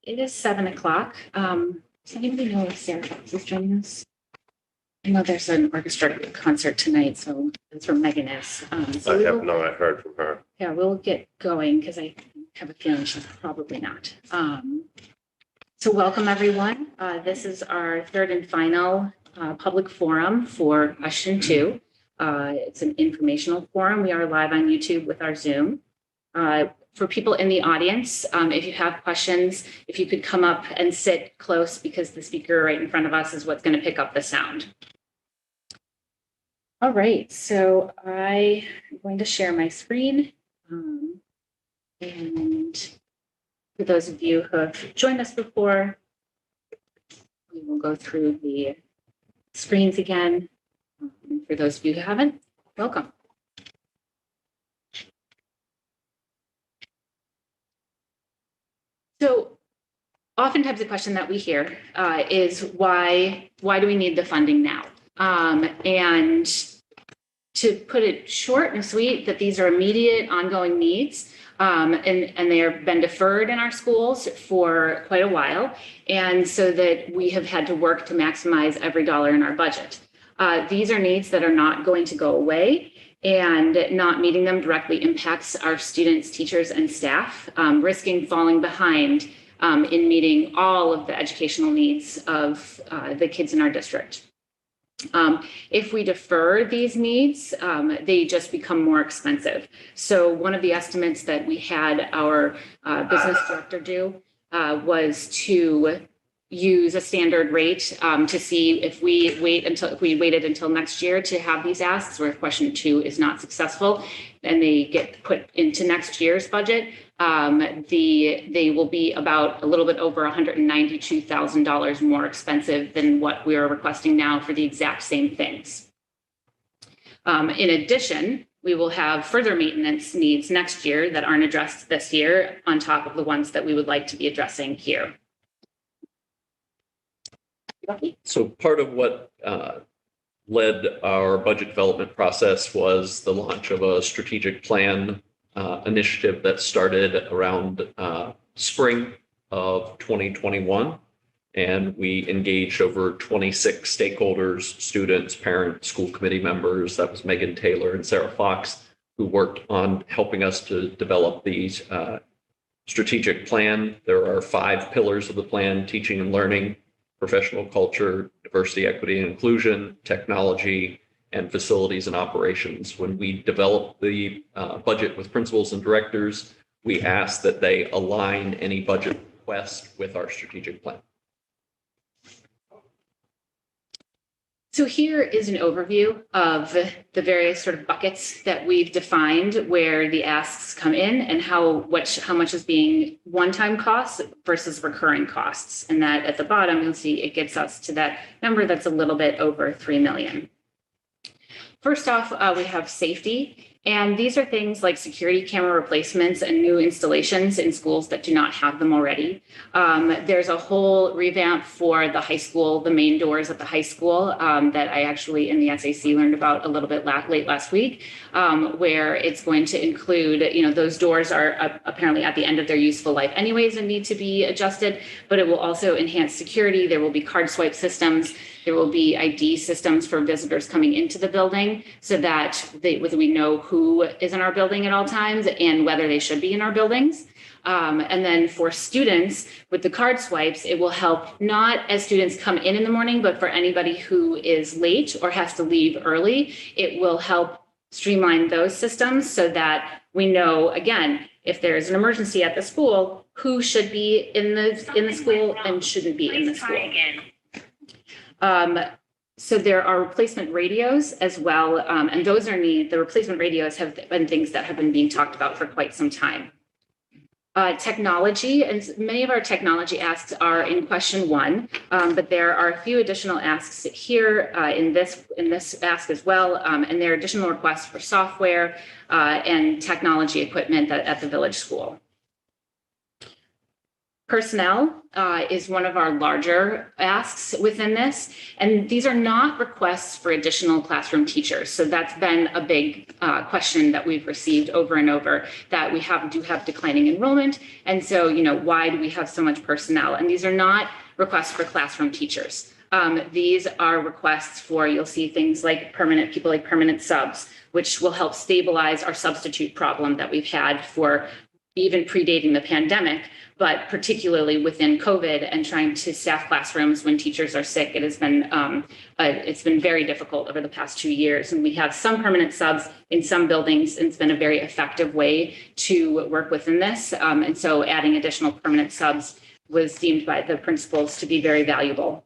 It is 7 o'clock. Does anybody know if Sarah Fox is joining us? I know there's an orchestra concert tonight, so that's where Megan is. I have not heard from her. Yeah, we'll get going because I have a feeling she's probably not. So welcome, everyone. This is our third and final public forum for question 2. It's an informational forum. We are live on YouTube with our Zoom. For people in the audience, if you have questions, if you could come up and sit close because the speaker right in front of us is what's going to pick up the sound. All right, so I am going to share my screen. And for those of you who have joined us before, we will go through the screens again. For those of you who haven't, welcome. So oftentimes the question that we hear is why do we need the funding now? And to put it short and sweet, that these are immediate ongoing needs. And they have been deferred in our schools for quite a while. And so that we have had to work to maximize every dollar in our budget. These are needs that are not going to go away, and not meeting them directly impacts our students, teachers, and staff, risking falling behind in meeting all of the educational needs of the kids in our district. If we defer these needs, they just become more expensive. So one of the estimates that we had our business director do was to use a standard rate to see if we waited until next year to have these asks, or if question 2 is not successful and they get put into next year's budget, they will be about a little bit over $192,000 more expensive than what we are requesting now for the exact same things. In addition, we will have further maintenance needs next year that aren't addressed this year on top of the ones that we would like to be addressing here. So part of what led our budget development process was the launch of a strategic plan initiative that started around spring of 2021. And we engaged over 26 stakeholders, students, parents, school committee members. That was Megan Taylor and Sarah Fox, who worked on helping us to develop these strategic plan. There are 5 pillars of the plan: teaching and learning, professional culture, diversity, equity, and inclusion, technology, and facilities and operations. When we developed the budget with principals and directors, we asked that they align any budget request with our strategic plan. So here is an overview of the various sort of buckets that we've defined where the asks come in, and how much is being one-time costs versus recurring costs. And that at the bottom, you'll see it gets us to that number that's a little bit over $3 million. First off, we have safety. And these are things like security camera replacements and new installations in schools that do not have them already. There's a whole revamp for the high school, the main doors at the high school that I actually in the SAC learned about a little bit late last week, where it's going to include, those doors are apparently at the end of their useful life anyways and need to be adjusted, but it will also enhance security. There will be card swipe systems. There will be ID systems for visitors coming into the building so that we know who is in our building at all times and whether they should be in our buildings. And then for students with the card swipes, it will help not as students come in the morning, but for anybody who is late or has to leave early, it will help streamline those systems so that we know, again, if there's an emergency at the school, who should be in the school and shouldn't be in the school. So there are replacement radios as well, and those are the replacement radios have been things that have been being talked about for quite some time. Technology, and many of our technology asks are in question one, but there are a few additional asks here in this ask as well, and there are additional requests for software and technology equipment at the village school. Personnel is one of our larger asks within this, and these are not requests for additional classroom teachers. So that's been a big question that we've received over and over, that we do have declining enrollment, and so why do we have so much personnel? And these are not requests for classroom teachers. These are requests for, you'll see things like permanent subs, which will help stabilize our substitute problem that we've had for even predating the pandemic, but particularly within COVID and trying to staff classrooms when teachers are sick. It has been it's been very difficult over the past 2 years. And we have some permanent subs in some buildings, and it's been a very effective way to work within this. And so adding additional permanent subs was deemed by the principals to be very valuable.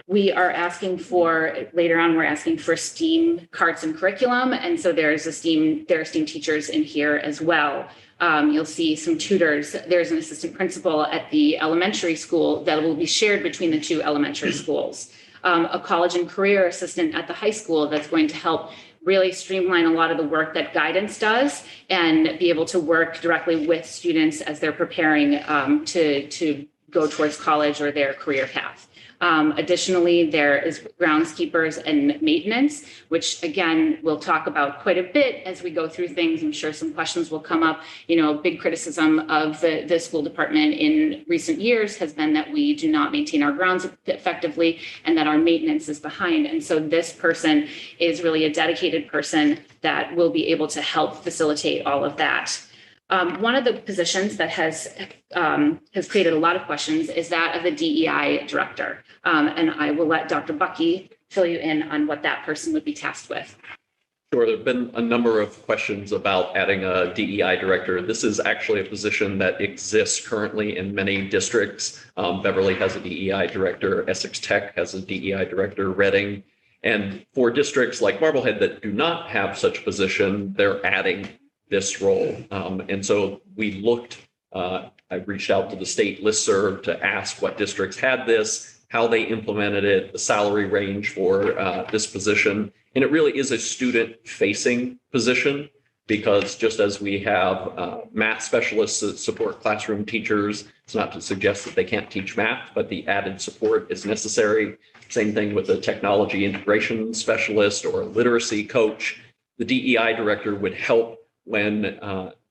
We are asking for, later on, we're asking for STEAM carts and curriculum. And so there are STEAM teachers in here as well. You'll see some tutors. There's an assistant principal at the elementary school that will be shared between the two elementary schools. A college and career assistant at the high school that's going to help really streamline a lot of the work that guidance does and be able to work directly with students as they're preparing to go towards college or their career path. Additionally, there is groundskeepers and maintenance, which again, we'll talk about quite a bit as we go through things. I'm sure some questions will come up. Big criticism of the school department in recent years has been that we do not maintain our grounds effectively and that our maintenance is behind. And so this person is really a dedicated person that will be able to help facilitate all of that. One of the positions that has created a lot of questions is that of the DEI director. And I will let Dr. Bucky fill you in on what that person would be tasked with. Sure. There have been a number of questions about adding a DEI director. This is actually a position that exists currently in many districts. Beverly has a DEI director, Essex Tech has a DEI director, Reading. And for districts like Marblehead that do not have such a position, they're adding this role. And so we looked, I reached out to the state listserv to ask what districts had this, how they implemented it, the salary range for this position. And it really is a student-facing position, because just as we have math specialists that support classroom teachers, it's not to suggest that they can't teach math, but the added support is necessary. Same thing with a technology integration specialist or a literacy coach. The DEI director would help when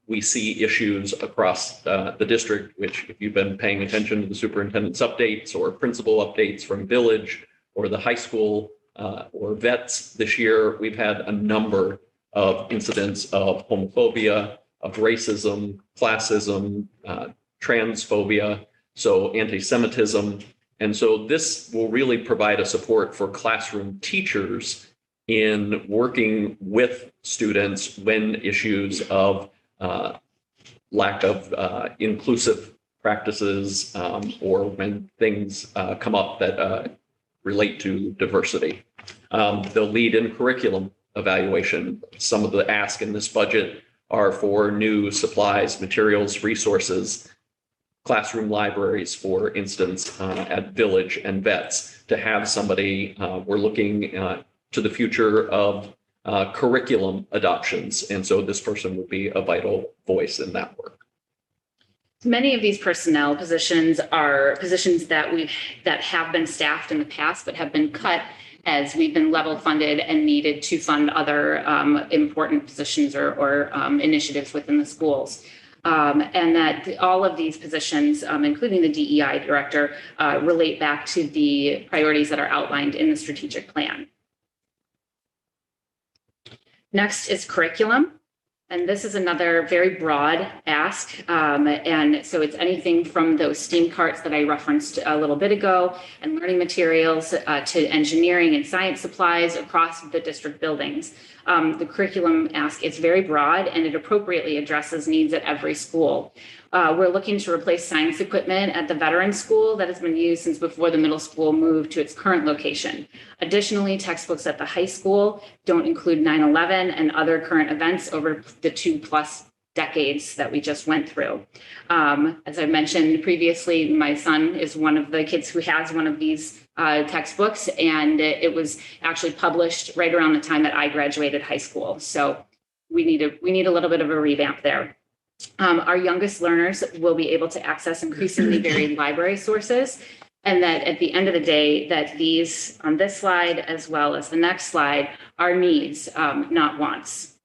we see issues across the district, which if you've been paying attention to the superintendent's updates or principal updates from Village or the high school or vets this year, we've had a number of incidents of homophobia, of racism, classism, transphobia, so anti-Semitism. And so this will really provide a support for classroom teachers in working with students when issues of lack of inclusive practices or when things come up that relate to diversity. They'll lead in curriculum evaluation. Some of the ask in this budget are for new supplies, materials, resources, classroom libraries, for instance, at Village and Vets, to have somebody, we're looking to the future of curriculum adoptions. And so this person would be a vital voice in that work. Many of these personnel positions are positions that have been staffed in the past, but have been cut as we've been level funded and needed to fund other important positions or initiatives within the schools. And that all of these positions, including the DEI director, relate back to the priorities that are outlined in the strategic plan. Next is curriculum. And this is another very broad ask. And so it's anything from those STEAM carts that I referenced a little bit ago and learning materials to engineering and science supplies across the district buildings. The curriculum ask is very broad and it appropriately addresses needs at every school. We're looking to replace science equipment at the veteran school that has been used since before the middle school moved to its current location. Additionally, textbooks at the high school don't include 9/11 and other current events over the 2+ decades that we just went through. As I mentioned previously, my son is one of the kids who has one of these textbooks, and it was actually published right around the time that I graduated high school. So we need a little bit of a revamp there. Our youngest learners will be able to access increasingly varied library sources, and that at the end of the day, that these on this slide, as well as the next slide, are needs, not wants.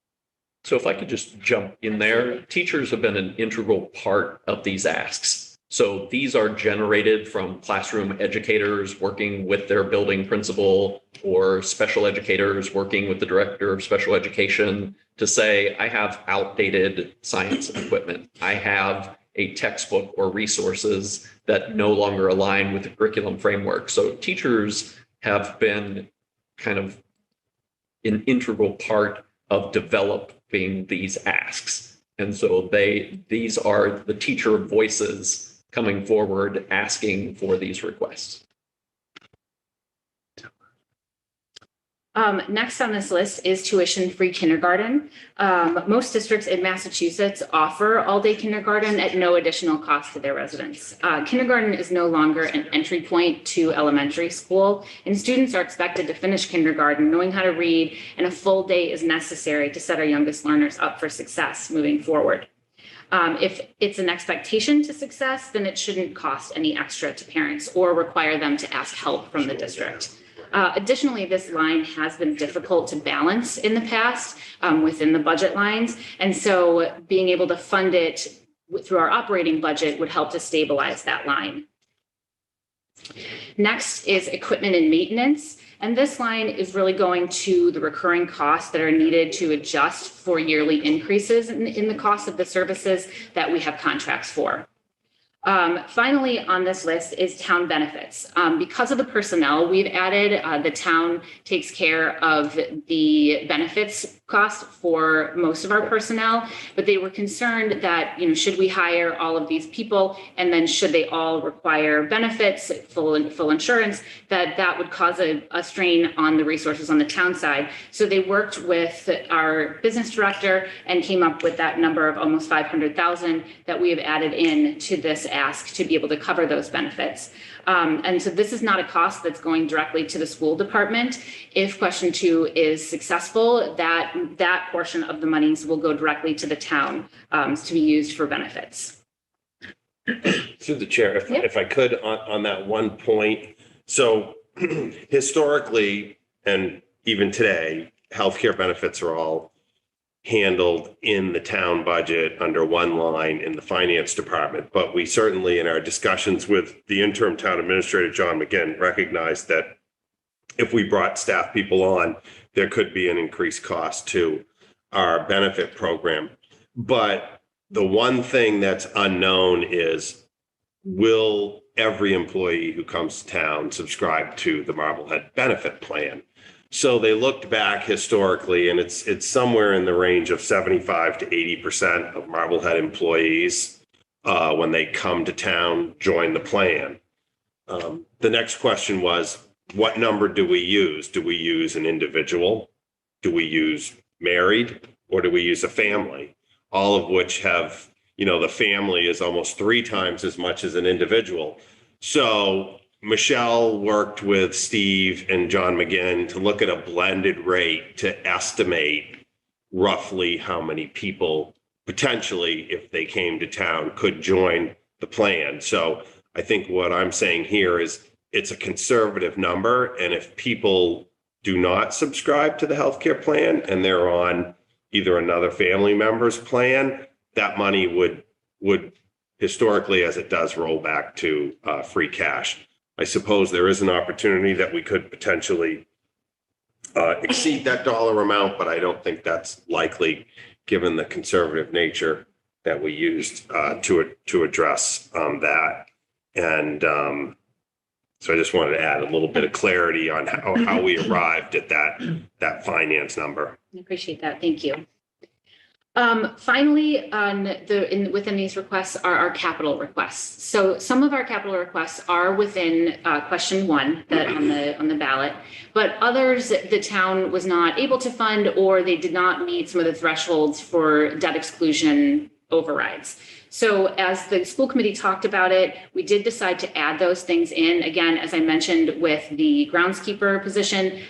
So if I could just jump in there, teachers have been an integral part of these asks. So these are generated from classroom educators working with their building principal or special educators working with the director of special education to say, I have outdated science equipment. I have a textbook or resources that no longer align with the curriculum framework. So teachers have been kind of an integral part of developing these asks. And so these are the teacher voices coming forward asking for these requests. Next on this list is tuition-free kindergarten. Most districts in Massachusetts offer all-day kindergarten at no additional cost to their residents. Kindergarten is no longer an entry point to elementary school, and students are expected to finish kindergarten knowing how to read, and a full day is necessary to set our youngest learners up for success moving forward. If it's an expectation to success, then it shouldn't cost any extra to parents or require them to ask help from the district. Additionally, this line has been difficult to balance in the past within the budget lines. And so being able to fund it through our operating budget would help to stabilize that line. Next is equipment and maintenance. And this line is really going to the recurring costs that are needed to adjust for yearly increases in the cost of the services that we have contracts for. Finally, on this list is town benefits. Because of the personnel we've added, the town takes care of the benefits cost for most of our personnel, but they were concerned that, should we hire all of these people and then should they all require benefits, full insurance, that would cause a strain on the resources on the town side. So they worked with our business director and came up with that number of almost 500,000 that we have added in to this ask to be able to cover those benefits. And so this is not a cost that's going directly to the school department. If question 2 is successful, that portion of the monies will go directly to the town to be used for benefits. Through the chair, if I could, on that one point. So historically, and even today, healthcare benefits are all handled in the town budget under one line in the finance department. But we certainly, in our discussions with the interim town administrator, John McGinn, recognized that if we brought staff people on, there could be an increased cost to our benefit program. But the one thing that's unknown is, will every employee who comes to town subscribe to the Marblehead benefit plan? So they looked back historically, and it's somewhere in the range of 75 to 80% of Marblehead employees when they come to town join the plan. The next question was, what number do we use? Do we use an individual? Do we use married? Or do we use a family? All of which have, the family is almost 3 times as much as an individual. So Michelle worked with Steve and John McGinn to look at a blended rate to estimate roughly how many people potentially, if they came to town, could join the plan. So I think what I'm saying here is it's a conservative number. And if people do not subscribe to the healthcare plan and they're on either another family member's plan, that money would historically, as it does, roll back to free cash. I suppose there is an opportunity that we could potentially exceed that dollar amount, but I don't think that's likely given the conservative nature that we used to address that. And so I just wanted to add a little bit of clarity on how we arrived at that finance number. I appreciate that. Thank you. Finally, within these requests are our capital requests. So some of our capital requests are within question 1 that on the ballot, but others the town was not able to fund, or they did not meet some of the thresholds for debt exclusion overrides. So as the school committee talked about it, we did decide to add those things in. Again, as I mentioned with the groundskeeper position,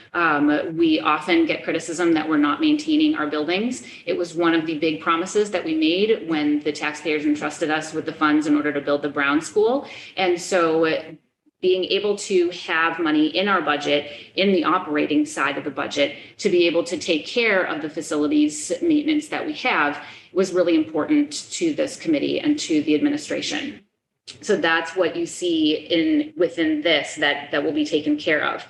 we often get criticism that we're not maintaining our buildings. It was one of the big promises that we made when the taxpayers entrusted us with the funds in order to build the Brown School. And so being able to have money in our budget, in the operating side of the budget, to be able to take care of the facilities maintenance that we have was really important to this committee and to the administration. So that's what you see within this that will be taken care of.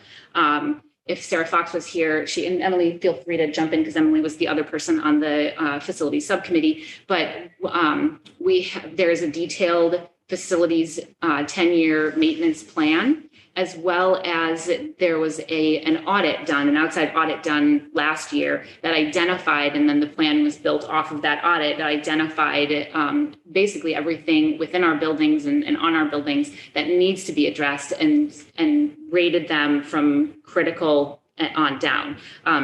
If Sarah Fox was here, and Emily, feel free to jump in because Emily was the other person on the facilities subcommittee, but there is a detailed facilities 10-year maintenance plan, as well as there was an outside audit done last year that identified, and then the plan was built off of that audit that identified basically everything within our buildings and on our buildings that needs to be addressed, and rated them from critical on down.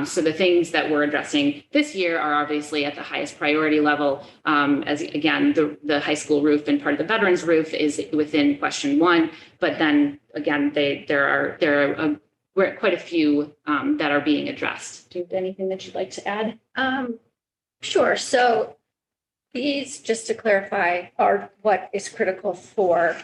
So the things that we're addressing this year are obviously at the highest priority level. As again, the high school roof and part of the veterans roof is within question 1, but then again, there are quite a few that are being addressed. Do you have anything that you'd like to add? Sure. So these, just to clarify, are what is critical for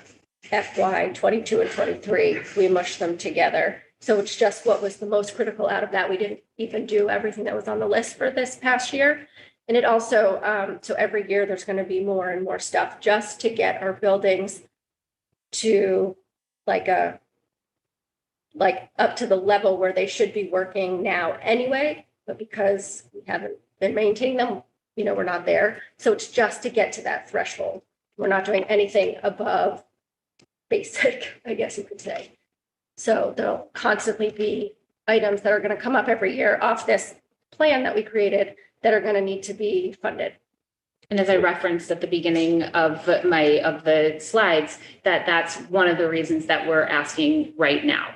FY 22 and 23. We mushed them together. So it's just what was the most critical out of that. We didn't even do everything that was on the list for this past year. And it also, so every year there's going to be more and more stuff just to get our buildings to like up to the level where they should be working now anyway. But because we haven't been maintaining them, we're not there. So it's just to get to that threshold. We're not doing anything above basic, I guess you could say. So there'll constantly be items that are going to come up every year off this plan that we created that are going to need to be funded. And as I referenced at the beginning of the slides, that's one of the reasons that we're asking right now,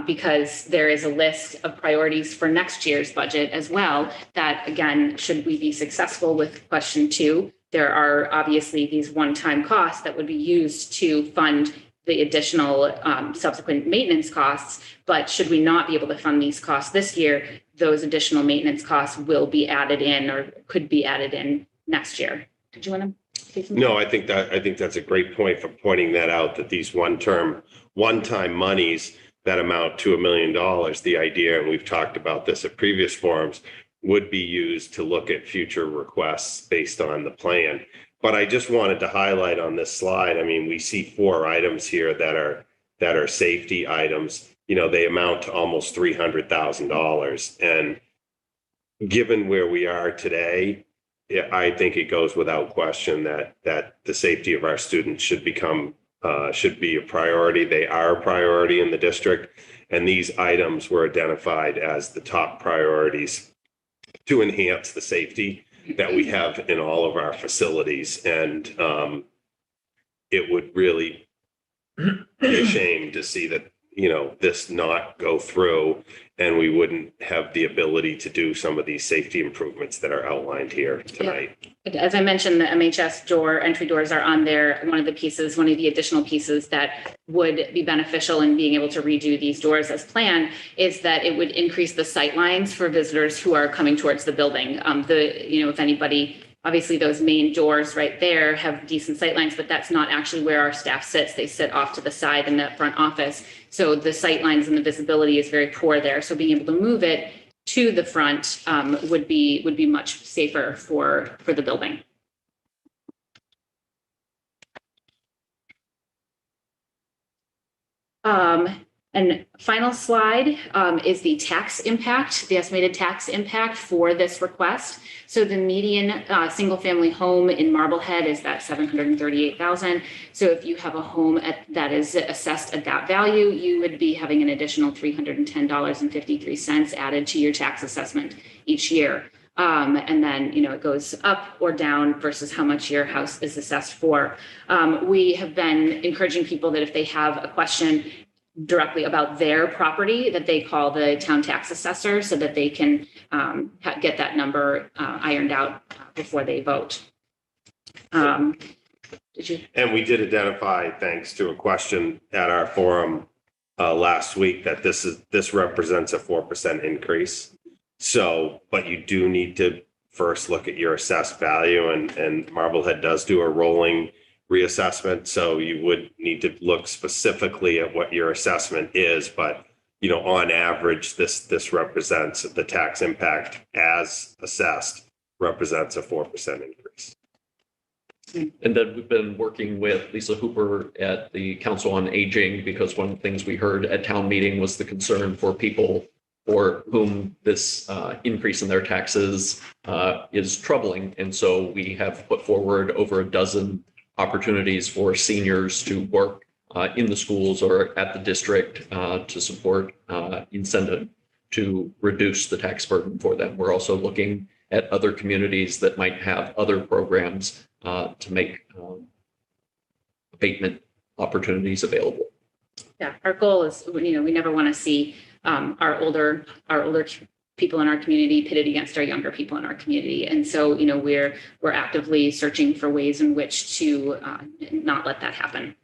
because there is a list of priorities for next year's budget as well. That again, should we be successful with question 2, there are obviously these one-time costs that would be used to fund the additional subsequent maintenance costs. But should we not be able to fund these costs this year, those additional maintenance costs will be added in or could be added in next year. Did you want to say something? No, I think that's a great point for pointing that out, that these one-time monies that amount to $1 million, the idea, and we've talked about this at previous forums, would be used to look at future requests based on the plan. But I just wanted to highlight on this slide, I mean, we see 4 items here that are safety items. They amount to almost $300,000. And given where we are today, I think it goes without question that the safety of our students should be a priority. They are a priority in the district. And these items were identified as the top priorities to enhance the safety that we have in all of our facilities. And it would really be a shame to see that, this not go through, and we wouldn't have the ability to do some of these safety improvements that are outlined here tonight. Yeah. As I mentioned, the MHS entry doors are on there. One of the additional pieces that would be beneficial in being able to redo these doors as planned is that it would increase the sight lines for visitors who are coming towards the building. If anybody, obviously those main doors right there have decent sight lines, but that's not actually where our staff sits. They sit off to the side in the front office. So the sight lines and the visibility is very poor there. So being able to move it to the front would be much safer for the building. And final slide is the estimated tax impact for this request. So the median single-family home in Marblehead is that $738,000. So if you have a home that is assessed at that value, you would be having an additional $310.53 added to your tax assessment each year. And then, it goes up or down versus how much your house is assessed for. We have been encouraging people that if they have a question directly about their property, that they call the town tax assessor so that they can get that number ironed out before they vote. Did you? And we did identify, thanks to a question at our forum last week, that this represents a 4% increase. So, but you do need to first look at your assessed value, and Marblehead does do a rolling reassessment. So you would need to look specifically at what your assessment is, but on average, this represents the tax impact as assessed represents a 4% increase. And then we've been working with Lisa Hooper at the Council on Aging, because one of the things we heard at town meeting was the concern for people for whom this increase in their taxes is troubling. And so we have put forward over a dozen opportunities for seniors to work in the schools or at the district to support incentive to reduce the tax burden for them. We're also looking at other communities that might have other programs to make abatement opportunities available. Yeah, our goal is, we never want to see our older people in our community pitted against our younger people in our community. And so, we're actively searching for ways in which to not let that happen.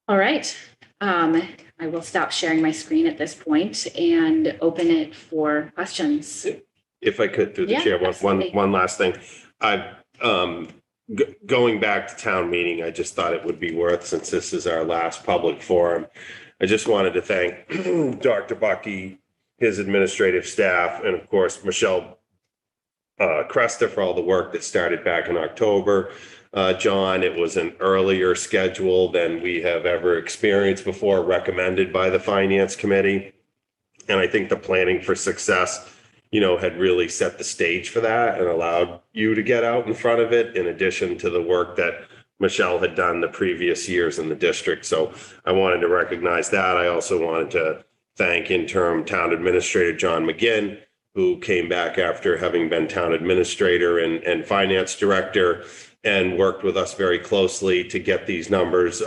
All right. I will stop sharing my screen at this point and open it for questions. If I could, through the Yeah, chair, absolutely. one last thing. Going back to town meeting, I just thought it would be worth, since this is our last public forum, I just wanted to thank Dr. Bucky, his administrative staff, and of course, Michelle Cresta for all the work that started back in October. John, it was an earlier schedule than we have ever experienced before, recommended by the Finance Committee. And I think the planning for success, had really set the stage for that and allowed you to get out in front of it, in addition to the work that Michelle had done the previous years in the district. So I wanted to recognize that. I also wanted to thank interim town administrator John McGinn, who came back after having been town administrator and finance director, and worked with us very closely to get these numbers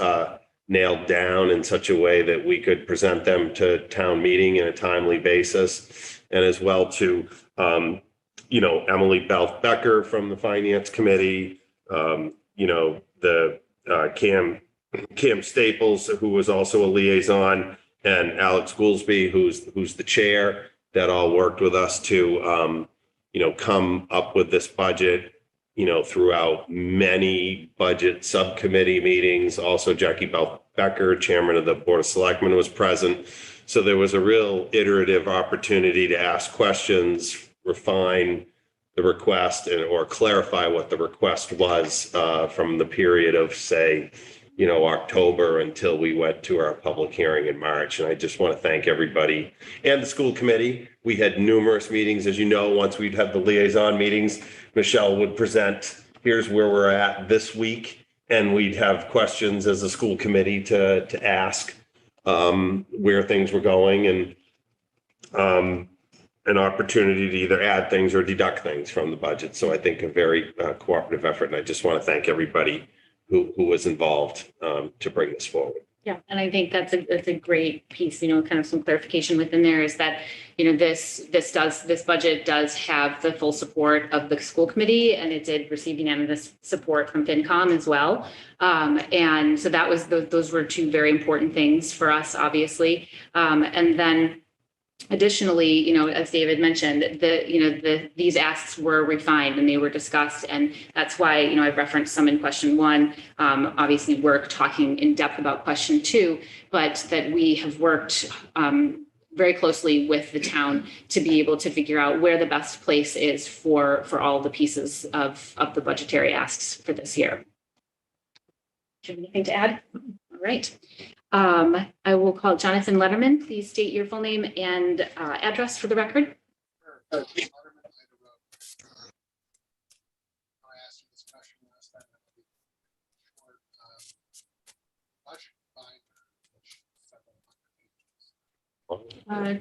nailed down in such a way that we could present them to town meeting in a timely basis. And as well to, Emily Becker from the Finance Committee, the Cam Staples, who was also a liaison, and Alex Goolsby, who's the chair, that all worked with us to, come up with this budget, throughout many budget subcommittee meetings. Also, Jackie Becker, chairman of the Board of Selectmen, was present. So there was a real iterative opportunity to ask questions, refine the request, or clarify what the request was from the period of, say, October until we went to our public hearing in March. And I just want to thank everybody and the school committee. We had numerous meetings. As you know, once we'd have the liaison meetings, Michelle would present, here's where we're at this week. And we'd have questions as a school committee to ask where things were going, and an opportunity to either add things or deduct things from the budget. So I think a very cooperative effort. And I just want to thank everybody who was involved to bring this forward. Yeah, and I think that's a great piece, kind of some clarification within there is that, this budget does have the full support of the school committee, and it did receive unanimous support from FinCom as well. And so that was, those were two very important things for us, obviously. And then additionally, as David mentioned, these asks were refined and they were discussed. And that's why, I've referenced some in question one. Obviously, we're talking in depth about question two, but that we have worked very closely with the town to be able to figure out where the best place is for all the pieces of the budgetary asks for this year. Do you have anything to add? All right. I will call Jonathan Letterman. Please state your full name and address for the record.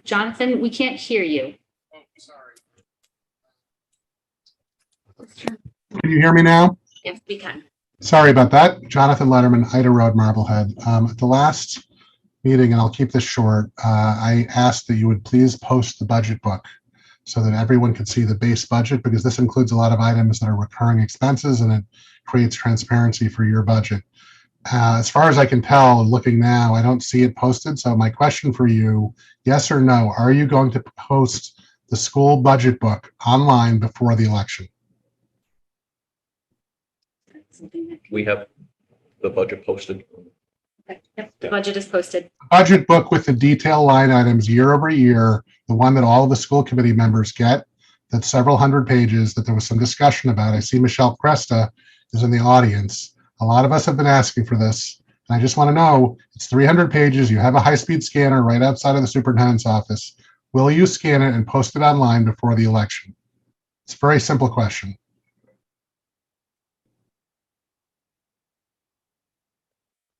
Jonathan, we can't hear you. Can you hear me now? Yes, we can. Sorry about that. Jonathan Letterman, Ida Road, Marblehead. At the last meeting, and I'll keep this short, I asked that you would please post the budget book so that everyone could see the base budget, because this includes a lot of items that are recurring expenses and it creates transparency for your budget. As far as I can tell, looking now, I don't see it posted. So my question for you, yes or no, are you going to post the school budget book online before the election? Something that We have the budget posted. okay. Yep, the budget is posted. Budget book with the detail line items year over year, the one that all of the school committee members get, that's several hundred pages that there was some discussion about. I see Michelle Cresta is in the audience. A lot of us have been asking for this. And I just want to know, it's 300 pages. You have a high-speed scanner right outside of the superintendent's office. Will you scan it and post it online before the election? It's a very simple question.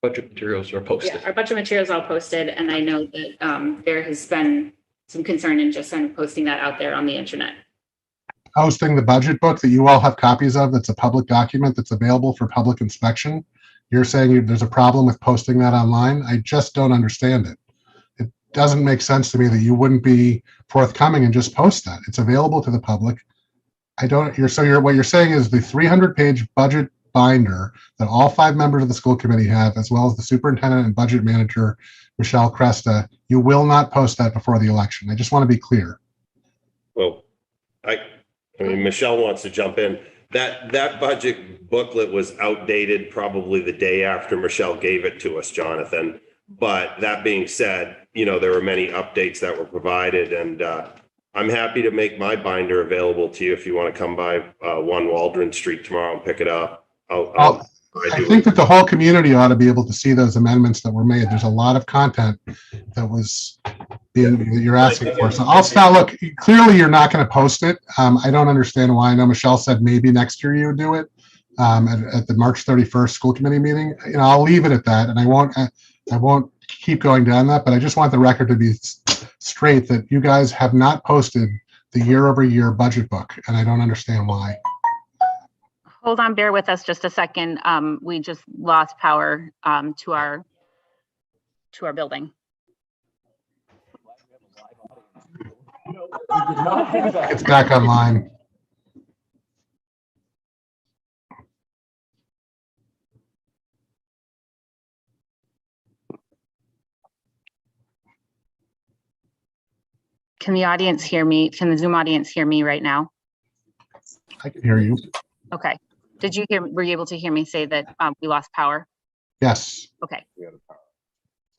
Budget materials are posted. Yeah, our budget materials are all posted, and I know that there has been some concern in just kind of posting that out there on the internet. Posting the budget book that you all have copies of, that's a public document that's available for public inspection. You're saying there's a problem with posting that online? I just don't understand it. It doesn't make sense to me that you wouldn't be forthcoming and just post that. It's available to the public. What you're saying is the 300-page budget binder that all 5 members of the school committee have, as well as the superintendent and budget manager, Michelle Cresta, you will not post that before the election. I just want to be clear. Well, I mean, Michelle wants to jump in. That budget booklet was outdated probably the day after Michelle gave it to us, Jonathan. But that being said, there were many updates that were provided, and I'm happy to make my binder available to you if you want to come by 1 Waldron Street tomorrow and pick it up. I think that the whole community ought to be able to see those amendments that were made. There's a lot of content that was that you're asking for. So I'll stop. Look, clearly you're not going to post it. I don't understand why. I know Michelle said maybe next year you would do it at the March 31st school committee meeting. I'll leave it at that, and I won't keep going down that. But I just want the record to be straight that you guys have not posted the year-over-year budget book, and I don't understand why. Hold on, bear with us just a second. We just lost power to our building. It's back online. Can the audience hear me? Can the Zoom audience hear me right now? I can hear you. Okay. Were you able to hear me say that we lost power? Yes. Okay.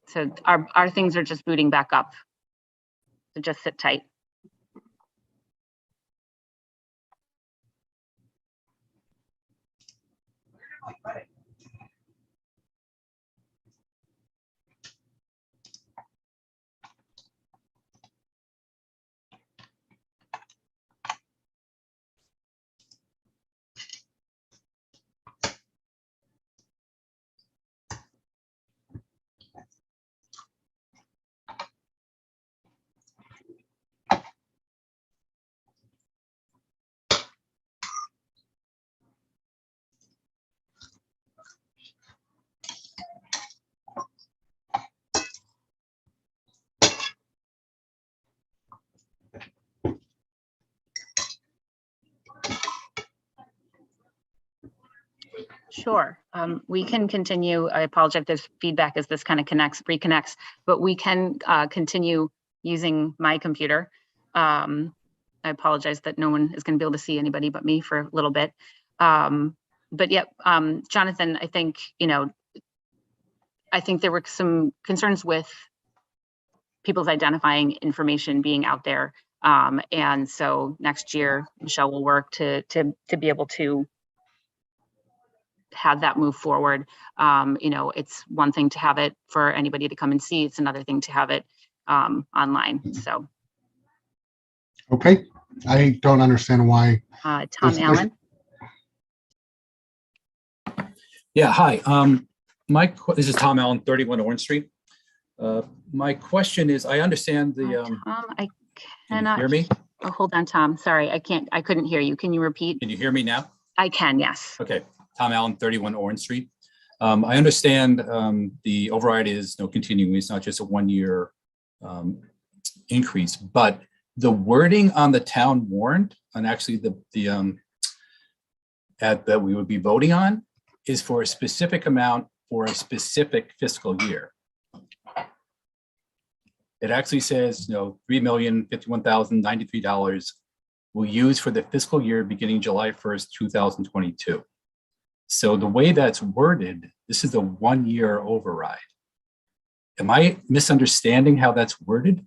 So our things are just booting back up. So just sit tight. Sure. We can continue. I apologize if there's feedback as this kind of reconnects, but we can continue using my computer. I apologize that no one is going to be able to see anybody but me for a little bit. But yeah, Jonathan, I think, I think there were some concerns with people's identifying information being out there. And so next year, Michelle will work to be able to have that move forward. It's one thing to have it for anybody to come and see. It's another thing to have it online. So. Okay. I don't understand why. Tom Allen. Yeah, hi. This is Tom Allen, 31 Orange Street. My question is, I understand the. Tom, I Can you cannot hear me? Oh, hold on, Tom. Sorry, I couldn't hear you. Can you repeat? Can you hear me now? I can, yes. Okay, Tom Allen, 31 Orange Street. I understand the override is continuing. It's not just a 1-year increase, but the wording on the town warrant, and actually the ad that we would be voting on, is for a specific amount for a specific fiscal year. It actually says, $3,051,093 will use for the fiscal year beginning July 1st, 2022. So the way that's worded, this is a 1-year override. Am I misunderstanding how that's worded?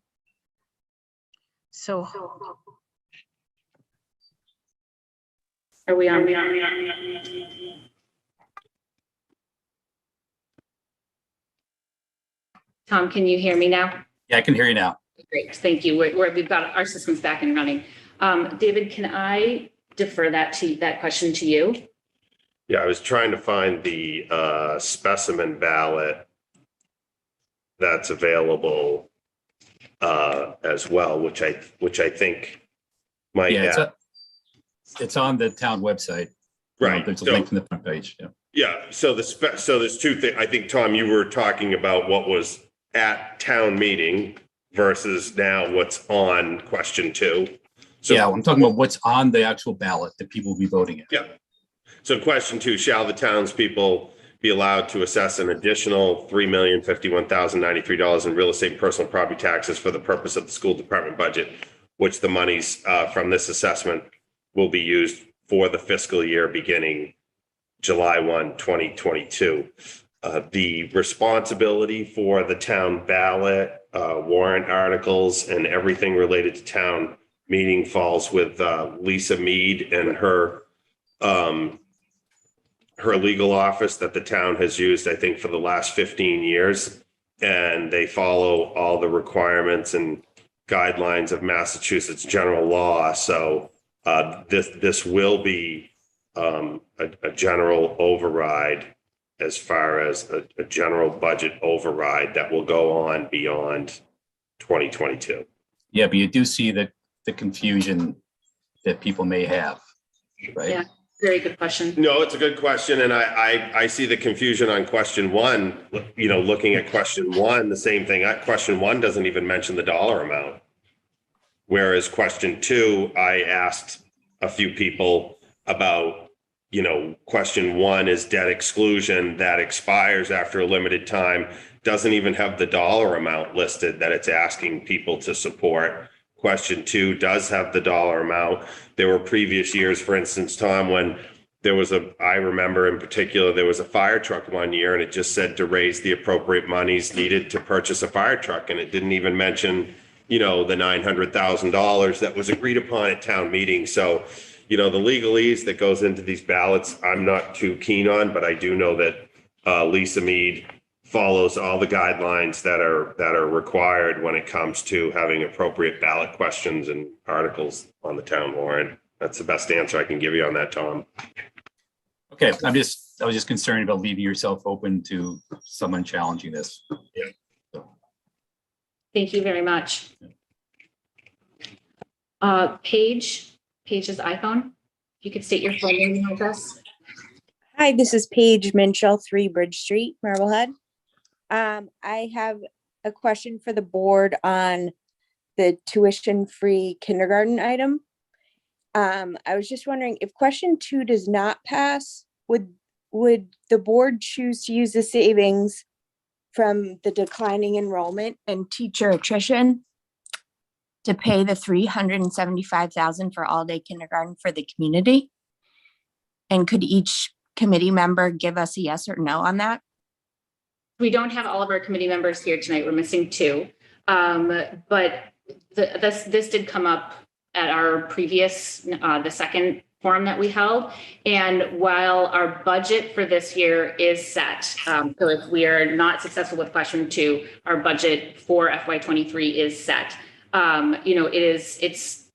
So Are we on? Tom, can you hear me now? Yeah, I can hear you now. Great, thank you. We've got our systems back and running. David, can I defer that question to you? Yeah, I was trying to find the specimen ballot that's available as well, which I think might Yeah, have. it's on the town website. Right. There's a So- link in the front page. Yeah. Yeah, so so there's two things. I think, Tom, you were talking about what was at town meeting versus now what's on question 2. So, Yeah, I'm talking about what's on the actual ballot that people will be voting in. yeah. So question 2, shall the townspeople be allowed to assess an additional $3,051,093 in real estate and personal property taxes for the purpose of the school department budget, which the monies from this assessment will be used for the fiscal year beginning July 1, 2022. The responsibility for the town ballot, warrant articles, and everything related to town meeting falls with Lisa Mead and her legal office that the town has used, I think, for the last 15 years. And they follow all the requirements and guidelines of Massachusetts general law. So this will be a general override, as far as a general budget override that will go on beyond 2022. Yeah, but you do see the confusion that people may have, right? Yeah. Very good question. No, it's a good question. And I see the confusion on question 1, looking at question 1, the same thing. Question 1 doesn't even mention the dollar amount. Whereas question 2, I asked a few people about, question 1 is debt exclusion that expires after a limited time, doesn't even have the dollar amount listed that it's asking people to support. Question 2 does have the dollar amount. There were previous years, for instance, Tom, when there was I remember in particular, there was a fire truck one year and it just said to raise the appropriate monies needed to purchase a fire truck. And it didn't even mention, the $900,000 that was agreed upon at town meeting. So, the legalese that goes into these ballots, I'm not too keen on, but I do know that Lisa Mead follows all the guidelines that are required when it comes to having appropriate ballot questions and articles on the town warrant. That's the best answer I can give you on that, Tom. Okay, I was just concerned about leaving yourself open to someone challenging this. Thank you very much. Paige's iPhone. If you could state your full name and address. Hi, this is Paige Minchell, 3 Bridge Street, Marblehead. I have a question for the board on the tuition-free kindergarten item. I was just wondering if question 2 does not pass, would the board choose to use the savings from the declining enrollment and teacher attrition to pay the $375,000 for all-day kindergarten for the community? And could each committee member give us a yes or no on that? We don't have all of our committee members here tonight. We're missing 2. But this did come up at our previous, the second forum that we held. And while our budget for this year is set, so if we are not successful with question 2, our budget for FY23 is set.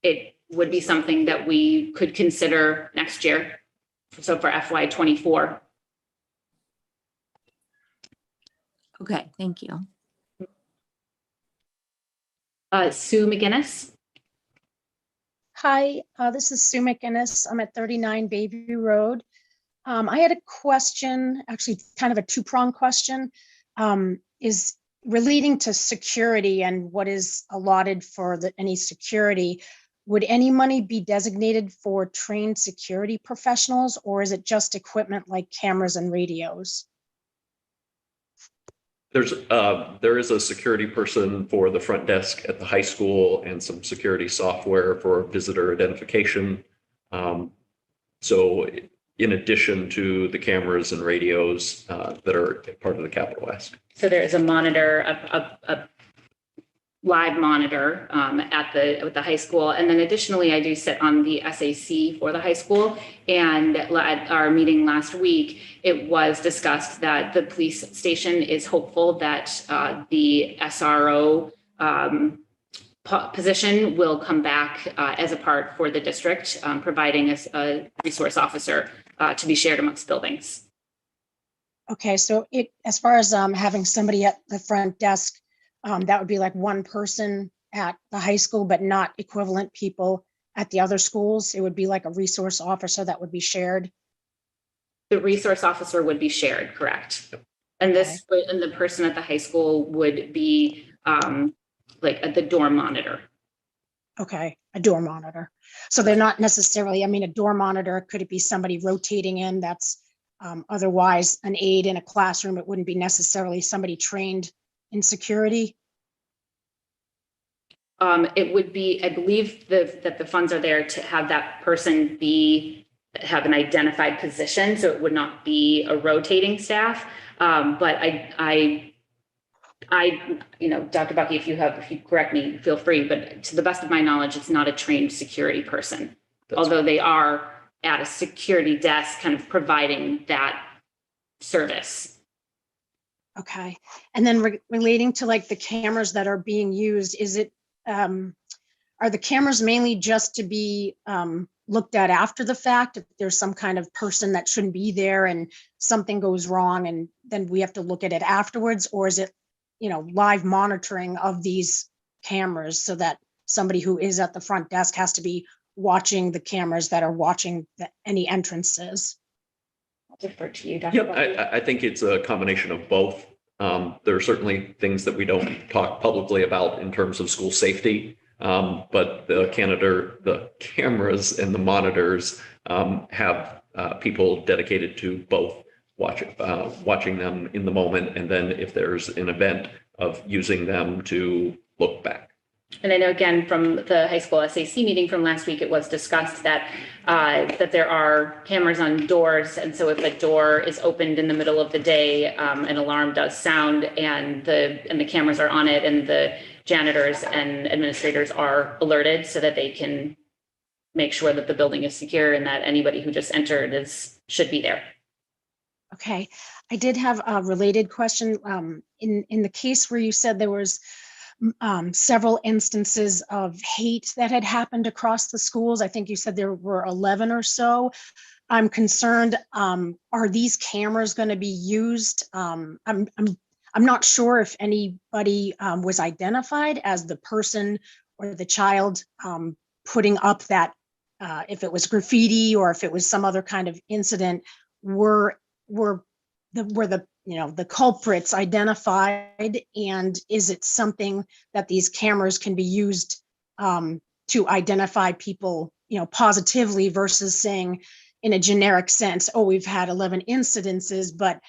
It would be something that we could consider next year. So for FY24. Okay, thank you. Sue McGinnis. Hi, this is Sue McInnes. I'm at 39 Bayview Road. I had a question, actually kind of a two-pronged question, is relating to security and what is allotted for any security. Would any money be designated for trained security professionals, or is it just equipment like cameras and radios? There is a security person for the front desk at the high school and some security software for visitor identification. So in addition to the cameras and radios that are part of the capital ask. So there is a monitor, a live monitor at the high school. And then additionally, I do sit on the SAC for the high school. And at our meeting last week, it was discussed that the police station is hopeful that the SRO position will come back as a part for the district, providing us a resource officer to be shared amongst buildings. Okay, so as far as having somebody at the front desk, that would be like one person at the high school, but not equivalent people at the other schools. It would be like a resource officer that would be shared. The resource officer would be shared, correct? And and the person at the high school would be like at the door monitor. Okay, a door monitor. So they're not necessarily, I mean, a door monitor, could it be somebody rotating in that's otherwise an aide in a classroom? It wouldn't be necessarily somebody trained in security? It would be, I believe that the funds are there to have that person have an identified position, so it would not be a rotating staff. But I, you know, Dr. Bucky, if you correct me, feel free, but to the best of my knowledge, it's not a trained security person. Although they are at a security desk kind of providing that service. Okay. And then relating to like the cameras that are being used, is it, are the cameras mainly just to be looked at after the fact? If there's some kind of person that shouldn't be there and something goes wrong and then we have to look at it afterwards? Or is it, you know, live monitoring of these cameras so that somebody who is at the front desk has to be watching the cameras that are watching any entrances? I'll defer to you, Dr. Yeah, Bucky. I think it's a combination of both. There are certainly things that we don't talk publicly about in terms of school safety, but the cameras and the monitors have people dedicated to both watching them in the moment, and then if there's an event, of using them to look back. And I know, again, from the high school SAC meeting from last week, it was discussed that that there are cameras on doors. And so if a door is opened in the middle of the day, an alarm does sound and the cameras are on it, and the janitors and administrators are alerted so that they can make sure that the building is secure and that anybody who just entered should be there. Okay. I did have a related question. In the case where you said there was several instances of hate that had happened across the schools, I think you said there were 11 or so. I'm concerned, are these cameras going to be used? I'm not sure if anybody was identified as the person or the child putting up that, if it was graffiti or if it was some other kind of incident, were the culprits identified, and is it something that these cameras can be used to identify people, positively, versus saying in a generic sense, oh, we've had 11 incidences, but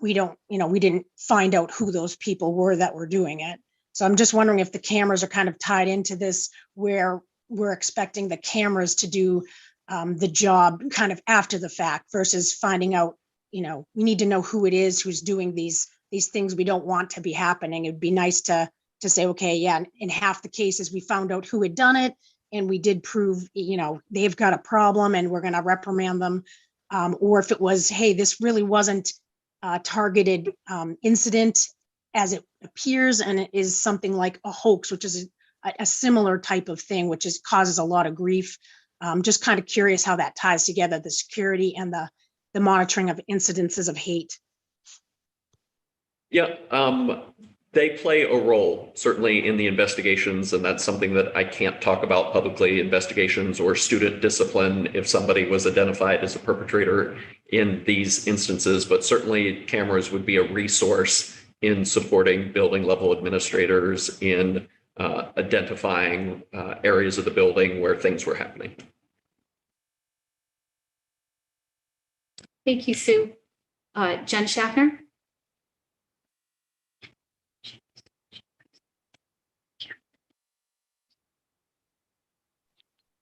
we didn't find out who those people were that were doing it. So I'm just wondering if the cameras are kind of tied into this, where we're expecting the cameras to do the job kind of after the fact versus finding out, we need to know who it is who's doing these things we don't want to be happening. It'd be nice to say, okay, yeah, in half the cases we found out who had done it and we did prove, they've got a problem and we're going to reprimand them. Or if it was, hey, this really wasn't a targeted incident as it appears, and it is something like a hoax, which is a similar type of thing, which causes a lot of grief. Just kind of curious how that ties together, the security and the monitoring of incidences of hate. Yeah, They play a role, certainly in the investigations, and that's something that I can't talk about publicly, investigations or student discipline if somebody was identified as a perpetrator in these instances, but certainly cameras would be a resource in supporting building level administrators in identifying areas of the building where things were happening. Thank you, Sue. Jen Schaffner?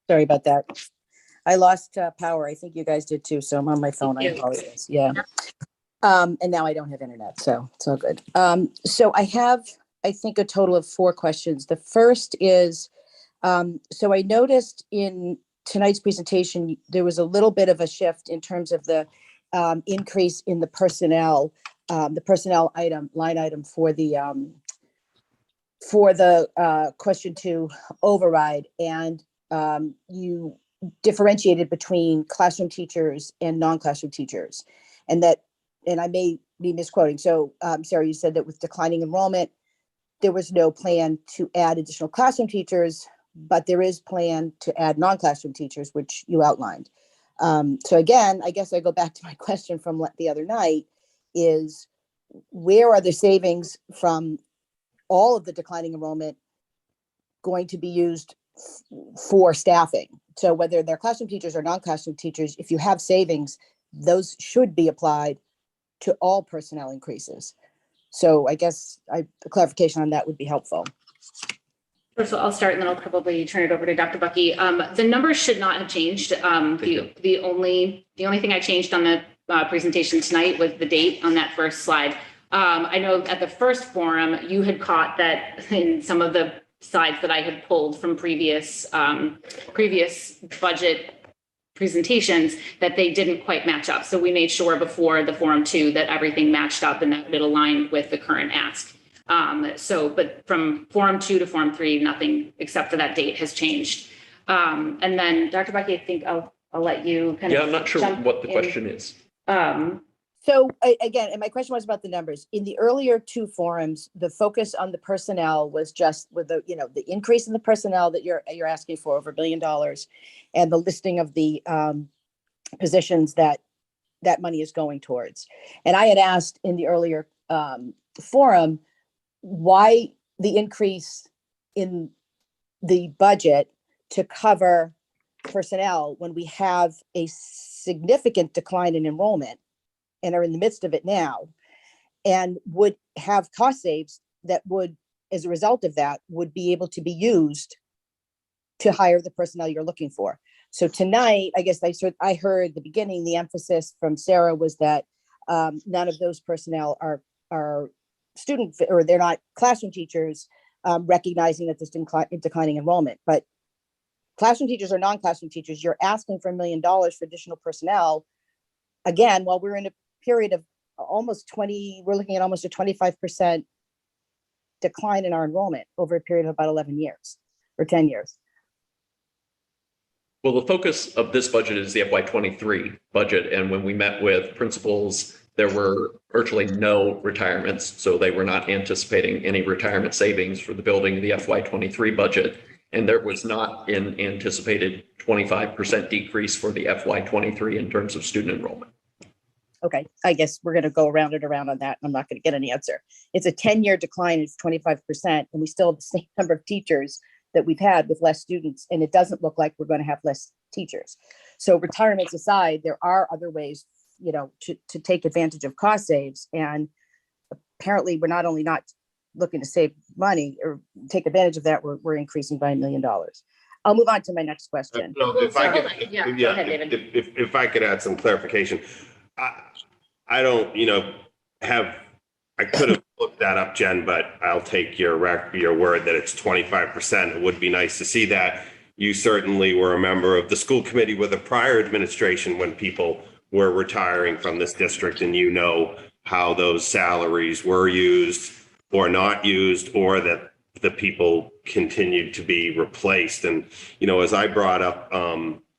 Sorry about that. I lost power. I think you guys did too. So I'm on my phone. I Thank you. apologize. Yeah. And now I don't have internet, so it's all good. So I have, I think, a total of 4 questions. The first is, so I noticed in tonight's presentation, there was a little bit of a shift in terms of the increase in the personnel item, line item for the question 2 override. And you differentiated between classroom teachers and non-classroom teachers. And I may be misquoting. So Sarah, you said that with declining enrollment, there was no plan to add additional classroom teachers, but there is plan to add non-classroom teachers, which you outlined. So again, I guess I go back to my question from the other night is, where are the savings from all of the declining enrollment going to be used for staffing? So whether they're classroom teachers or non-classroom teachers, if you have savings, those should be applied to all personnel increases. So I guess a clarification on that would be helpful. So I'll start and then I'll probably turn it over to Dr. Bucky. The numbers should not have changed. The only thing I changed on the presentation tonight was the date on that first slide. I know at the first forum, you had caught that in some of the slides that I had pulled from previous budget presentations that they didn't quite match up. So we made sure before the forum 2 that everything matched up and that it aligned with the current ask. But from forum 2 to forum 3, nothing except for that date has changed. And then Dr. Bucky, I think I'll let you kind of. Yeah, I'm not sure what the question is. So again, and my question was about the numbers. In the earlier 2 forums, the focus on the personnel was just with the increase in the personnel that you're asking for, over $1 billion, and the listing of the positions that money is going towards. And I had asked in the earlier forum, why the increase in the budget to cover personnel when we have a significant decline in enrollment and are in the midst of it now, and would have cost saves that would, as a result of that, would be able to be used to hire the personnel you're looking for. So tonight, I guess I heard at the beginning, the emphasis from Sarah was that none of those personnel are student, or they're not classroom teachers, recognizing that there's declining enrollment. But classroom teachers or non-classroom teachers, you're asking for $1 million for additional personnel. Again, while we're in a period of we're looking at almost a 25% decline in our enrollment over a period of about 11 years or 10 years. Well, the focus of this budget is the FY23 budget. And when we met with principals, there were virtually no retirements. So they were not anticipating any retirement savings for the building of the FY23 budget. And there was not an anticipated 25% decrease for the FY23 in terms of student enrollment. Okay, I guess we're going to go around and around on that. I'm not going to get an answer. It's a 10-year decline. It's 25%, and we still have the same number of teachers that we've had with less students, and it doesn't look like we're going to have less teachers. So retirements aside, there are other ways, to take advantage of cost saves. And apparently, we're not only not looking to save money or take advantage of that, we're increasing by $1 million. I'll move on to my next question. If I could, Go ahead, David. if I could add some clarification. I don't, I could have looked that up, Jen, but I'll take your word that it's 25%. It would be nice to see that. You certainly were a member of the school committee with the prior administration when people were retiring from this district, and how those salaries were used or not used, or that the people continued to be replaced. And, as I brought up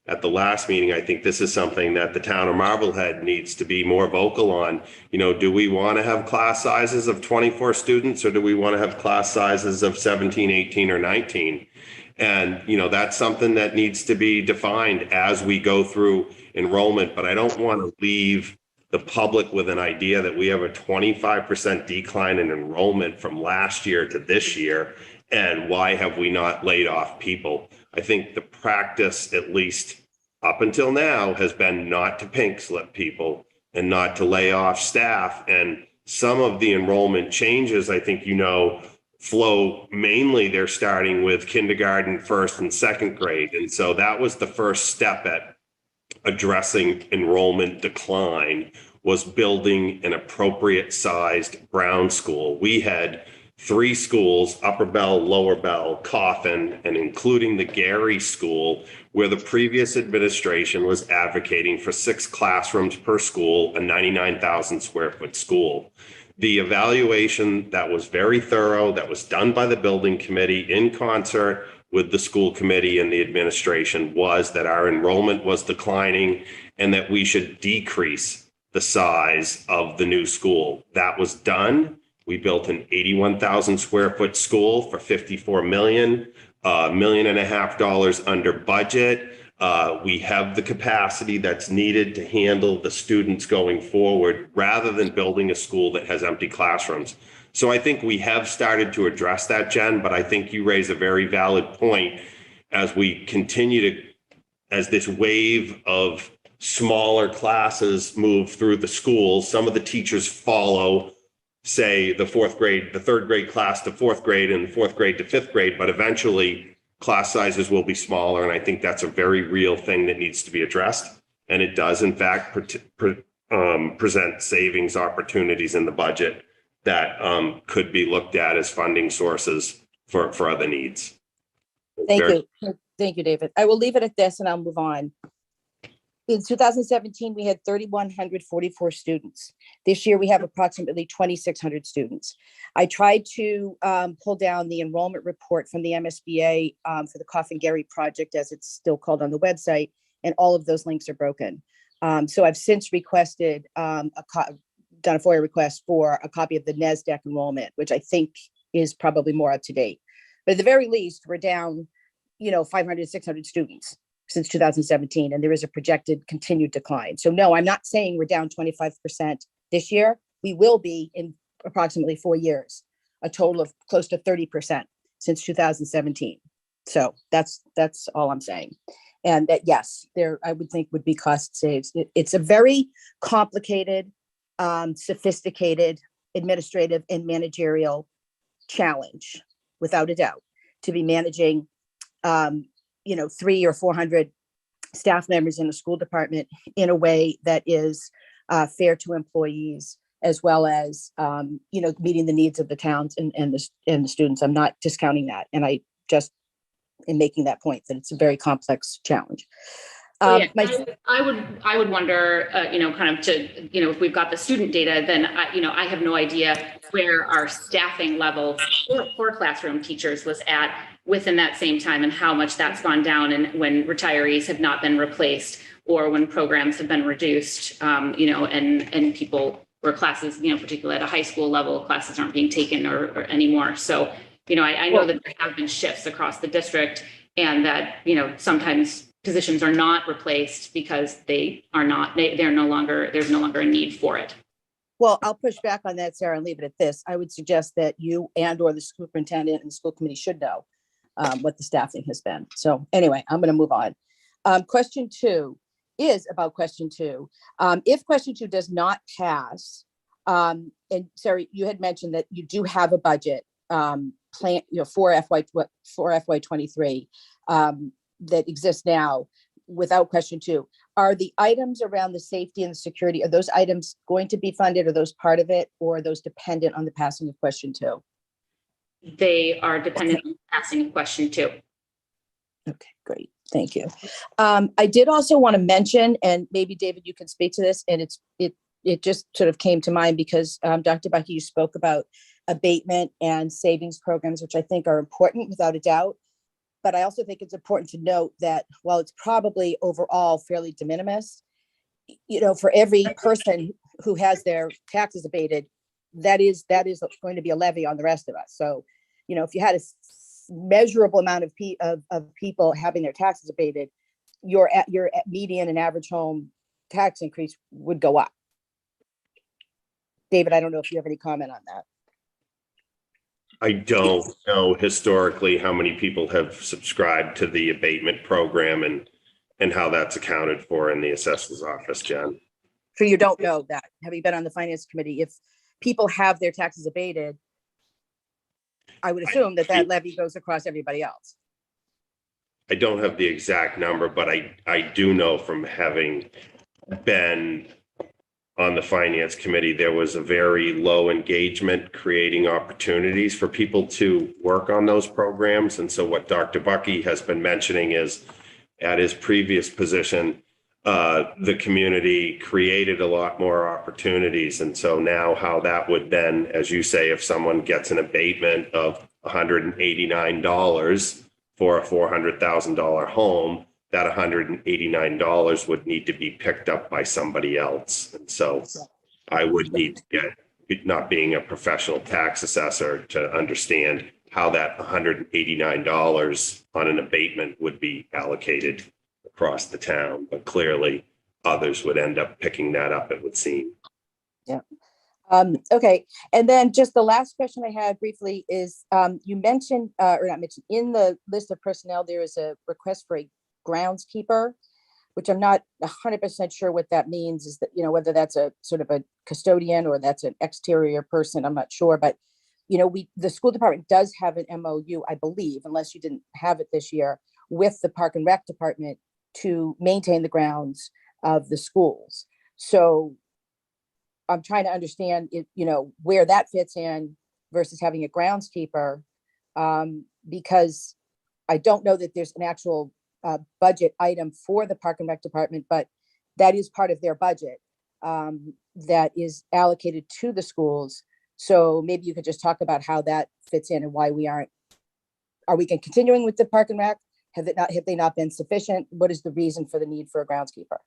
at the last meeting, I think this is something that the town of Marblehead needs to be more vocal on. You know, do we want to have class sizes of 24 students, or do we want to have class sizes of 17, 18, or 19? And, you know, that's something that needs to be defined as we go through enrollment, but I don't want to leave the public with an idea that we have a 25% decline in enrollment from last year to this year. And why have we not laid off people? I think the practice, at least up until now, has been not to pink slip people and not to lay off staff. And some of the enrollment changes, I think, you know, flow mainly, they're starting with kindergarten, first and second grade. And so that was the first step at addressing enrollment decline, was building an appropriate sized Brown school. We had 3 schools, Upper Bell, Lower Bell, Coffin, and including the Gary School, where the previous administration was advocating for 6 classrooms per school, a 99,000 square foot school. The evaluation that was very thorough, that was done by the building committee in concert with the school committee and the administration, was that our enrollment was declining and that we should decrease the size of the new school. That was done. We built an 81,000 square foot school for 54 million, $1.5 million under budget. We have the capacity that's needed to handle the students going forward, rather than building a school that has empty classrooms. So I think we have started to address that, Jen, but I think you raise a very valid point. As we continue to, as this wave of smaller classes move through the schools, some of the teachers follow, say, the third grade class to fourth grade and the fourth grade to fifth grade, but eventually class sizes will be smaller. And I think that's a very real thing that needs to be addressed. And it does, in fact, present savings opportunities in the budget that could be looked at as funding sources for other needs. Thank you. Thank you, David. I will leave it at this and I'll move on. In 2017, we had 3,144 students. This year, we have approximately 2,600 students. I tried to pull down the enrollment report from the MSBA for the Coffin Gary project, as it's still called on the website, and all of those links are broken. So I've since requested, done a FOIA request for a copy of the NESDEC enrollment, which I think is probably more up to date. But at the very least, we're down, 500, 600 students since 2017, and there is a projected continued decline. So no, I'm not saying we're down 25% this year. We will be in approximately 4 years, a total of close to 30% since 2017. So that's all I'm saying. And that, yes, there, I would think would be cost saves. It's a very complicated, sophisticated administrative and managerial challenge, without a doubt, to be managing 300 or 400 staff members in the school department in a way that is fair to employees, as well as, meeting the needs of the towns and the students. I'm not discounting that. And I just am making that point that it's a very complex challenge. I would wonder, if we've got the student data, then I have no idea where our staffing level for classroom teachers was at within that same time, and how much that's gone down, and when retirees have not been replaced, or when programs have been reduced, and people, or classes, particularly at a high school level, classes aren't being taken or anymore. So, I know that there have been shifts across the district, and that, sometimes positions are not replaced because there's no longer a need for it. Well, I'll push back on that, Sarah, and leave it at this. I would suggest that you or the superintendent and the school committee should know what the staffing has been. So anyway, I'm going to move on. Question 2 is about question 2. If question 2 does not pass, and Sarah, you had mentioned that you do have a budget plan, for FY23 that exists now without question 2. Are the items around the safety and the security, are those items going to be funded? Are those part of it, or are those dependent on the passing of question 2? They are dependent on passing of question 2. Okay, great. Thank you. I did also want to mention, and maybe David, you can speak to this, and it just sort of came to mind because Dr. Bucky, you spoke about abatement and savings programs, which I think are important without a doubt. But I also think it's important to note that while it's probably overall fairly de minimis, for every person who has their taxes abated, that is going to be a levy on the rest of us. So, if you had a measurable amount of people having their taxes abated, your median and average home tax increase would go up. David, I don't know if you have any comment on that. I don't know historically how many people have subscribed to the abatement program and how that's accounted for in the assessor's office, Jen. So you don't know that, having been on the finance committee, if people have their taxes abated, I would assume that levy goes across everybody else. I don't have the exact number, but I do know from having been on the finance committee, there was a very low engagement creating opportunities for people to work on those programs. And so what Dr. Bucky has been mentioning is at his previous position, the community created a lot more opportunities. And so now how that would then, as you say, if someone gets an abatement of $189 for a $400,000 home, that $189 would need to be picked up by somebody else. And so I would need to get, not being a professional tax assessor, to understand how that $189 on an abatement would be allocated across the town. But clearly others would end up picking that up, it would seem. Yeah. Okay. And then just the last question I had briefly is, you mentioned, or not mentioned, in the list of personnel, there is a request for a groundskeeper, which I'm not 100% sure what that means. Is that, whether that's a sort of a custodian or that's an exterior person, I'm not sure. But, the school department does have an MOU, I believe, unless you didn't have it this year, with the Park and Rec department to maintain the grounds of the schools. So I'm trying to understand, where that fits in versus having a groundskeeper, because I don't know that there's an actual budget item for the Park and Rec department, but that is part of their budget that is allocated to the schools. So maybe you could just talk about how that fits in and why are we continuing with the Park and Rec? Have they not been sufficient? What is the reason for the need for a groundskeeper?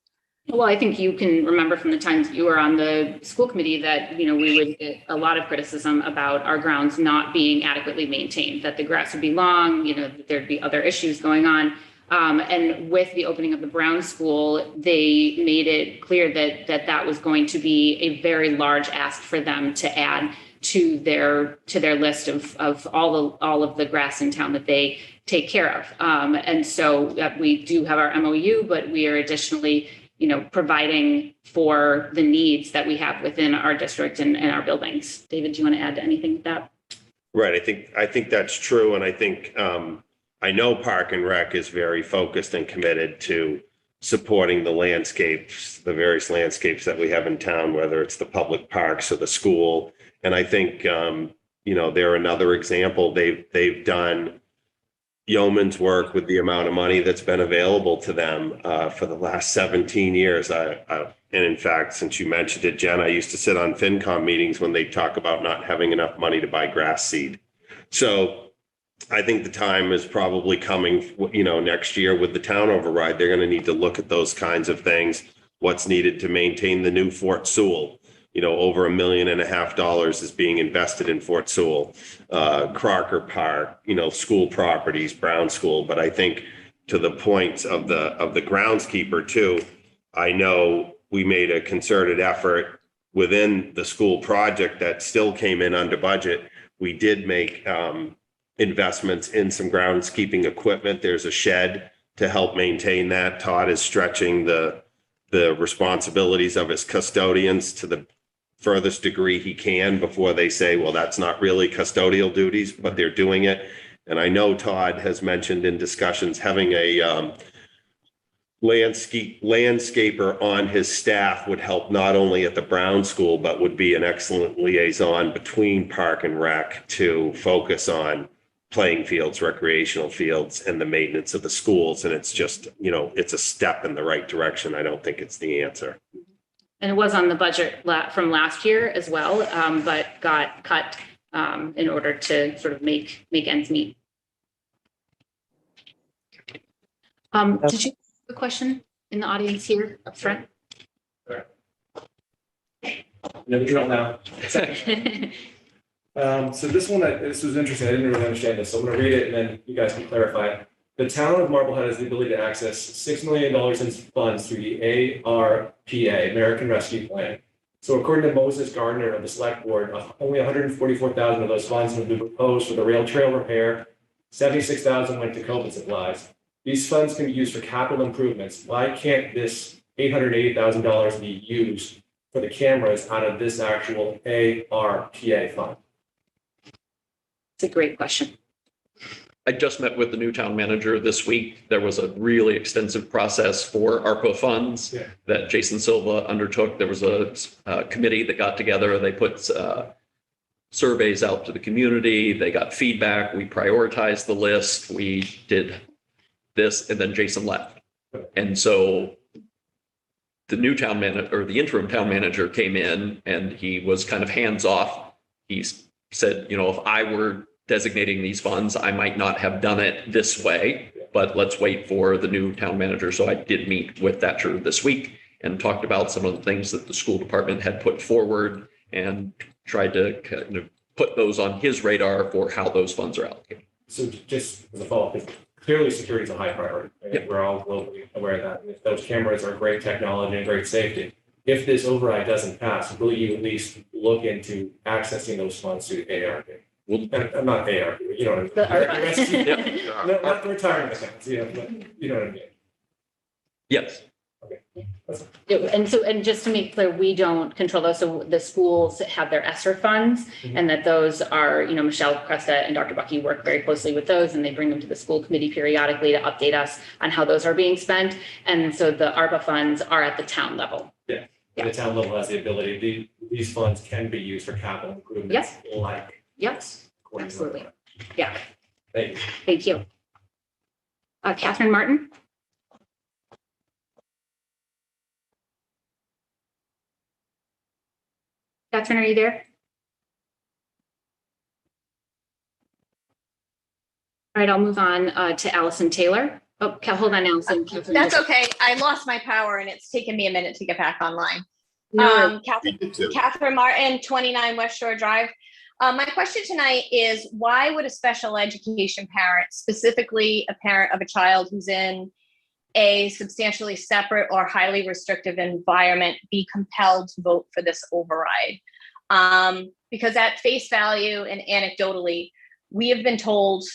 Well, I think you can remember from the times you were on the school committee that, we would get a lot of criticism about our grounds not being adequately maintained, that the grass would be long, that there'd be other issues going on. And with the opening of the Brown School, they made it clear that was going to be a very large ask for them to add to their list of all of the grass in town that they take care of. And so we do have our MOU, but we are additionally, providing for the needs that we have within our district and our buildings. David, do you want to add anything to that? Right. I think that's true. And I think, I know Park and Rec is very focused and committed to supporting the landscapes, the various landscapes that we have in town, whether it's the public parks or the school. And I think, they're another example. They've done yeoman's work with the amount of money that's been available to them for the last 17 years. And in fact, since you mentioned it, Jen, I used to sit on FinCom meetings when they talk about not having enough money to buy grass seed. So I think the time is probably coming, next year with the town override, they're going to need to look at those kinds of things. What's needed to maintain the new Fort Sewell? Over $1.5 million is being invested in Fort Sewell, Crocker Park, school properties, Brown School. But I think to the point of the groundskeeper too, I know we made a concerted effort within the school project that still came in under budget. We did make investments in some groundskeeping equipment. There's a shed to help maintain that. Todd is stretching the responsibilities of his custodians to the furthest degree he can before they say, well, that's not really custodial duties, but they're doing it. And I know Todd has mentioned in discussions having a landscaper on his staff would help not only at the Brown School, but would be an excellent liaison between Park and Rec to focus on playing fields, recreational fields, and the maintenance of the schools. And it's just, it's a step in the right direction. I don't think it's the answer. And it was on the budget from last year as well, but got cut in order to sort of make ends meet. Did you have a question in the audience here up front? Never drill now. So this one, this was interesting. I didn't really understand this. So I'm going to read it and then you guys can clarify. The town of Marblehead has the ability to access $6 million in funds through the ARPA, American Rescue Plan. So according to Moses Gardner of the select board, only 144,000 of those funds have been proposed for the rail trail repair. 76,000 went to COVID supplies. These funds can be used for capital improvements. Why can't this $880,000 be used for the cameras out of this actual ARPA fund? It's a great question. I just met with the new town manager this week. There was a really extensive process for ARPA funds that Jason Silva undertook. There was a committee that got together. They put surveys out to the community. They got feedback. We prioritized the list. We did this, and then Jason left. And so the new town manager, or the interim town manager, came in and he was kind of hands off. He said, you know, if I were designating these funds, I might not have done it this way, but let's wait for the new town manager. So I did meet with Thatcher this week and talked about some of the things that the school department had put forward and tried to kind of put those on his radar for how those funds are allocated. So just as a follow-up, clearly security is a high priority. Right? We're all globally aware of that. If those cameras are great technology and great safety, if this override doesn't pass, will you at least look into accessing those funds through ARP? Well, I'm not ARP, but you know what I mean. The ARPA. No, not the retirement accounts, yeah, but you know what I mean. yes. And just to make clear, we don't control those. So the schools have their ESSER funds, and that those are, you know, Michelle Cresta and Dr. Bucky work very closely with those, and they bring them to the school committee periodically to update us on how those are being spent. And so the ARPA funds are at the town level. Yeah. The town level has the ability, these funds can be used for capital improvements. Yes. Like. Yes, absolutely. Yeah. Thank you. Thank you. Catherine Martin. Catherine, are you there? All right, I'll move on to Allison Taylor. Oh, hold on, Allison. Catherine, That's okay. I lost my power and it's taken me a minute to get back online. No, Catherine Martin, 29 West Shore Drive. My question tonight is, why would a special education parent, specifically a parent of a child who's in a substantially separate or highly restrictive environment, be compelled to vote for this override? Because at face value and anecdotally, we have been told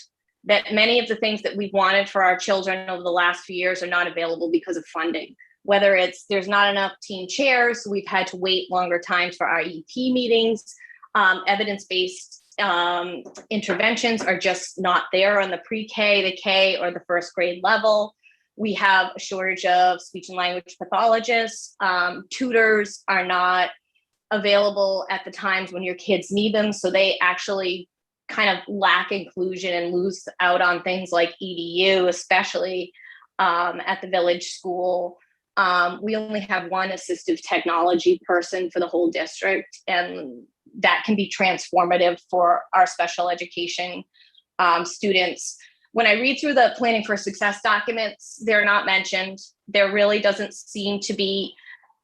that many of the things that we've wanted for our children over the last few years are not available because of funding. Whether it's there's not enough teen chairs, so we've had to wait longer times for our EP meetings, evidence-based interventions are just not there on the pre-K, the K, or the first grade level. We have a shortage of speech and language pathologists. Tutors are not available at the times when your kids need them, so they actually kind of lack inclusion and lose out on things like EDU, especially at the village school. We only have one assistive technology person for the whole district, and that can be transformative for our special education students. When I read through the Planning for Success documents, they're not mentioned. There really doesn't seem to be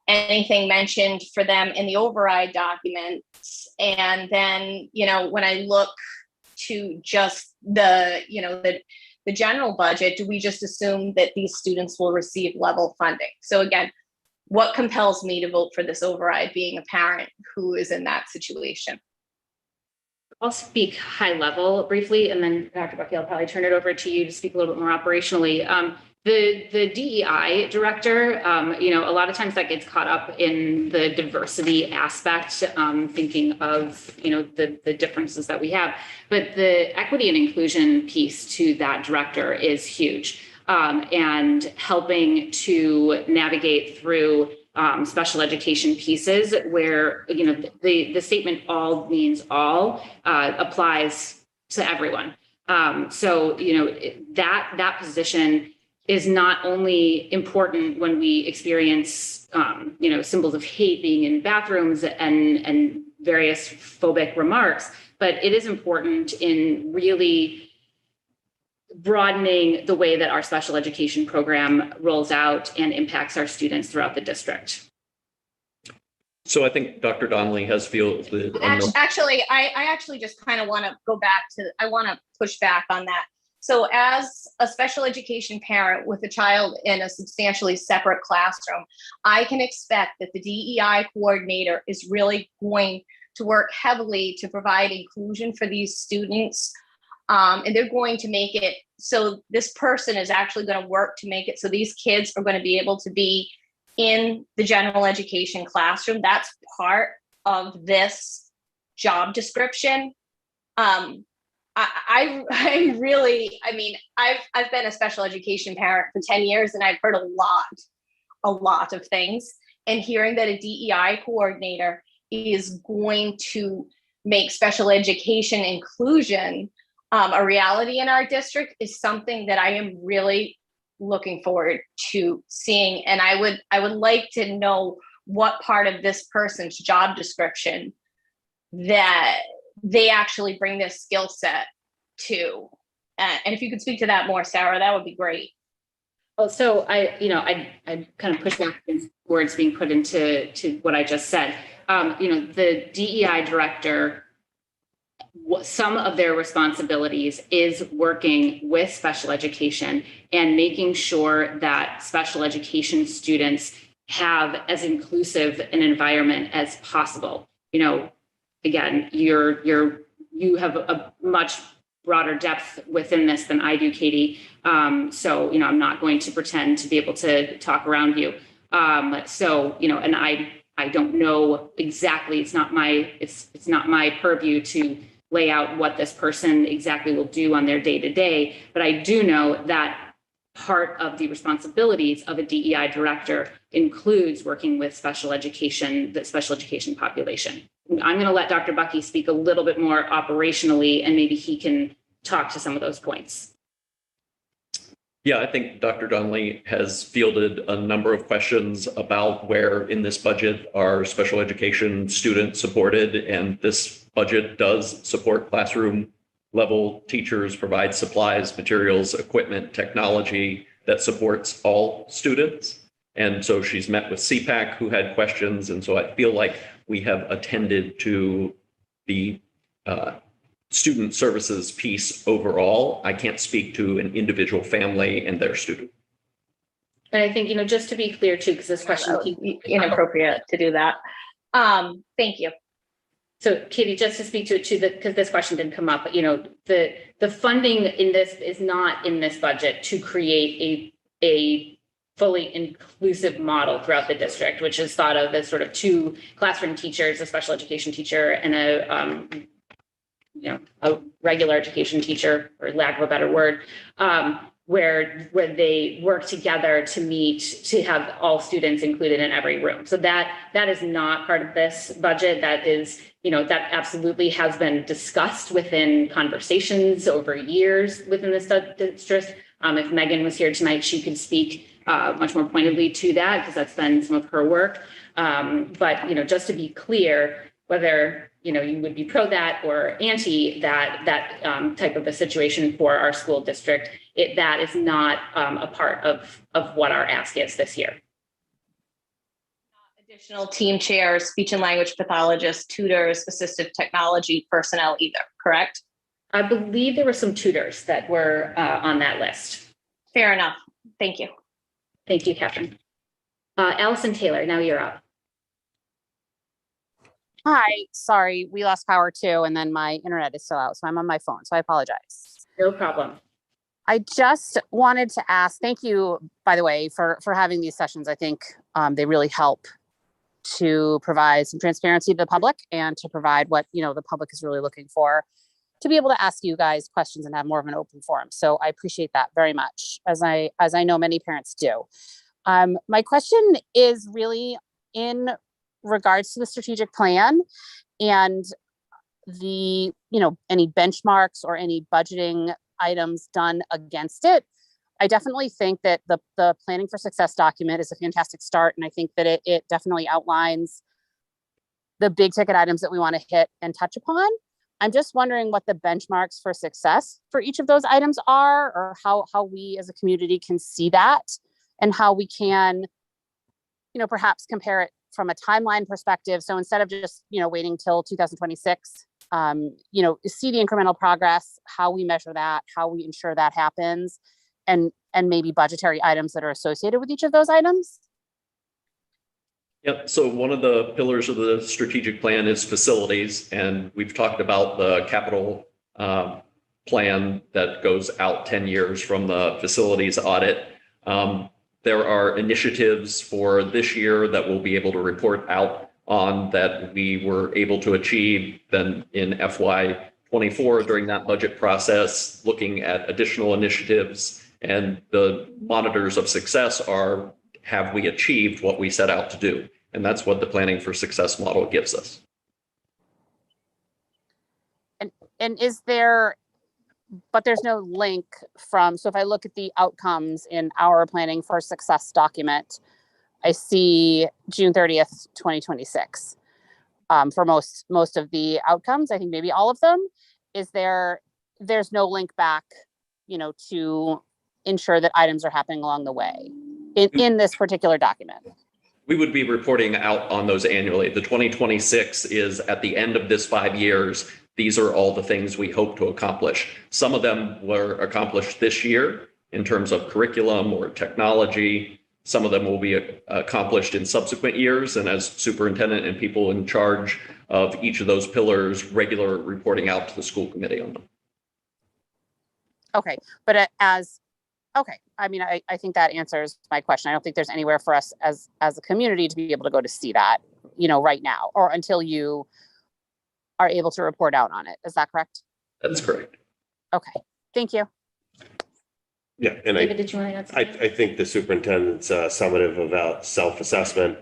anything mentioned for them in the override documents. And then, you know, when I look to just the general budget, do we just assume that these students will receive level funding? So again, what compels me to vote for this override, being a parent who is in that situation? I'll speak high level briefly, and then Dr. Bucky, I'll probably turn it over to you to speak a little bit more operationally. The DEI director, a lot of times that gets caught up in the diversity aspect, thinking of, the differences that we have. But the equity and inclusion piece to that director is huge, and helping to navigate through special education pieces where, the statement all means all applies to everyone. That position is not only important when we experience, symbols of hate being in bathrooms and various phobic remarks, but it is important in really broadening the way that our special education program rolls out and impacts our students throughout the district. So I think Dr. Donnelly has fielded. Actually, I actually just kind of want to go back to, I want to push back on that. So as a special education parent with a child in a substantially separate classroom, I can expect that the DEI coordinator is really going to work heavily to provide inclusion for these students. And they're going to make it so this person is actually going to work to make it so these kids are going to be able to be in the general education classroom. That's part of this job description. I really, I mean, I've been a special education parent for 10 years and I've heard a lot of things, and hearing that a DEI coordinator is going to make special education inclusion a reality in our district is something that I am really looking forward to seeing. And I would like to know what part of this person's job description that they actually bring this skill set to. And if you could speak to that more, Sarah, that would be great. Well, so I kind of push back against words being put into what I just said. The DEI director, some of their responsibilities is working with special education and making sure that special education students have as inclusive an environment as possible. Again, you have a much broader depth within this than I do, Katie. So I'm not going to pretend to be able to talk around you. And I don't know exactly. It's not my purview to lay out what this person exactly will do on their day-to-day, but I do know that part of the responsibilities of a DEI director includes working with special education, the special education population. I'm going to let Dr. Bucky speak a little bit more operationally, and maybe he can talk to some of those points. Yeah, I think Dr. Donnelly has fielded a number of questions about where in this budget are special education students supported, and this budget does support classroom level teachers, provide supplies, materials, equipment, technology that supports all students. And so she's met with CPAC who had questions. And so I feel like we have attended to the student services piece overall. I can't speak to an individual family and their student. And I think, just to be clear too, because this question inappropriate to do that. Thank you. So Katie, just to speak to it too, because this question didn't come up, but the funding in this is not in this budget to create a fully inclusive model throughout the district, which is thought of as sort of 2 classroom teachers, a special education teacher and a regular education teacher, for lack of a better word, where they work together to have all students included in every room. So that is not part of this budget. That is, that absolutely has been discussed within conversations over years within the district. If Megan was here tonight, she could speak much more pointedly to that, because that's been some of her work. But just to be clear, whether you would be pro that or anti that type of a situation for our school district, that is not a part of what our ask is this year. Additional team chairs, speech and language pathologists, tutors, assistive technology personnel either, correct? I believe there were some tutors that were on that list. Fair enough. Thank you. Thank you, Catherine. Allison Taylor, now you're up. Hi, sorry, we lost power too, and then my internet is still out, so I'm on my phone, so I apologize. No problem. I just wanted to ask, thank you, by the way, for having these sessions. I think they really help to provide some transparency to the public and to provide what, the public is really looking for, to be able to ask you guys questions and have more of an open forum. So I appreciate that very much, as I know many parents do. My question is really in regards to the strategic plan and the, any benchmarks or any budgeting items done against it. I definitely think that the Planning for Success document is a fantastic start. And I think that it definitely outlines the big ticket items that we want to hit and touch upon. I'm just wondering what the benchmarks for success for each of those items are, or how we as a community can see that, and how we can, perhaps compare it from a timeline perspective. So instead of just, waiting till 2026, see the incremental progress, how we measure that, how we ensure that happens, and maybe budgetary items that are associated with each of those items. Yep. So one of the pillars of the strategic plan is facilities, and we've talked about the capital plan that goes out 10 years from the facilities audit. There are initiatives for this year that we'll be able to report out on that we were able to achieve then in FY24 during that budget process, looking at additional initiatives, and the monitors of success are, have we achieved what we set out to do? And that's what the planning for success model gives us. And is there, but there's no link from, so if I look at the outcomes in our planning for success document, I see June 30th, 2026. For most of the outcomes, I think maybe all of them. There's no link back, to ensure that items are happening along the way in this particular document. We would be reporting out on those annually. The 2026 is at the end of this 5 years. These are all the things we hope to accomplish. Some of them were accomplished this year in terms of curriculum or technology. Some of them will be accomplished in subsequent years. And as superintendent and people in charge of each of those pillars, regular reporting out to the school committee on them. Okay, but okay, I mean, I think that answers my question. I don't think there's anywhere for us as a community to be able to go to see that, right now, or until you are able to report out on it. Is that correct? That's correct. Okay, thank you. Yeah, and David, did you want to add something? I think the superintendent's summative about self-assessment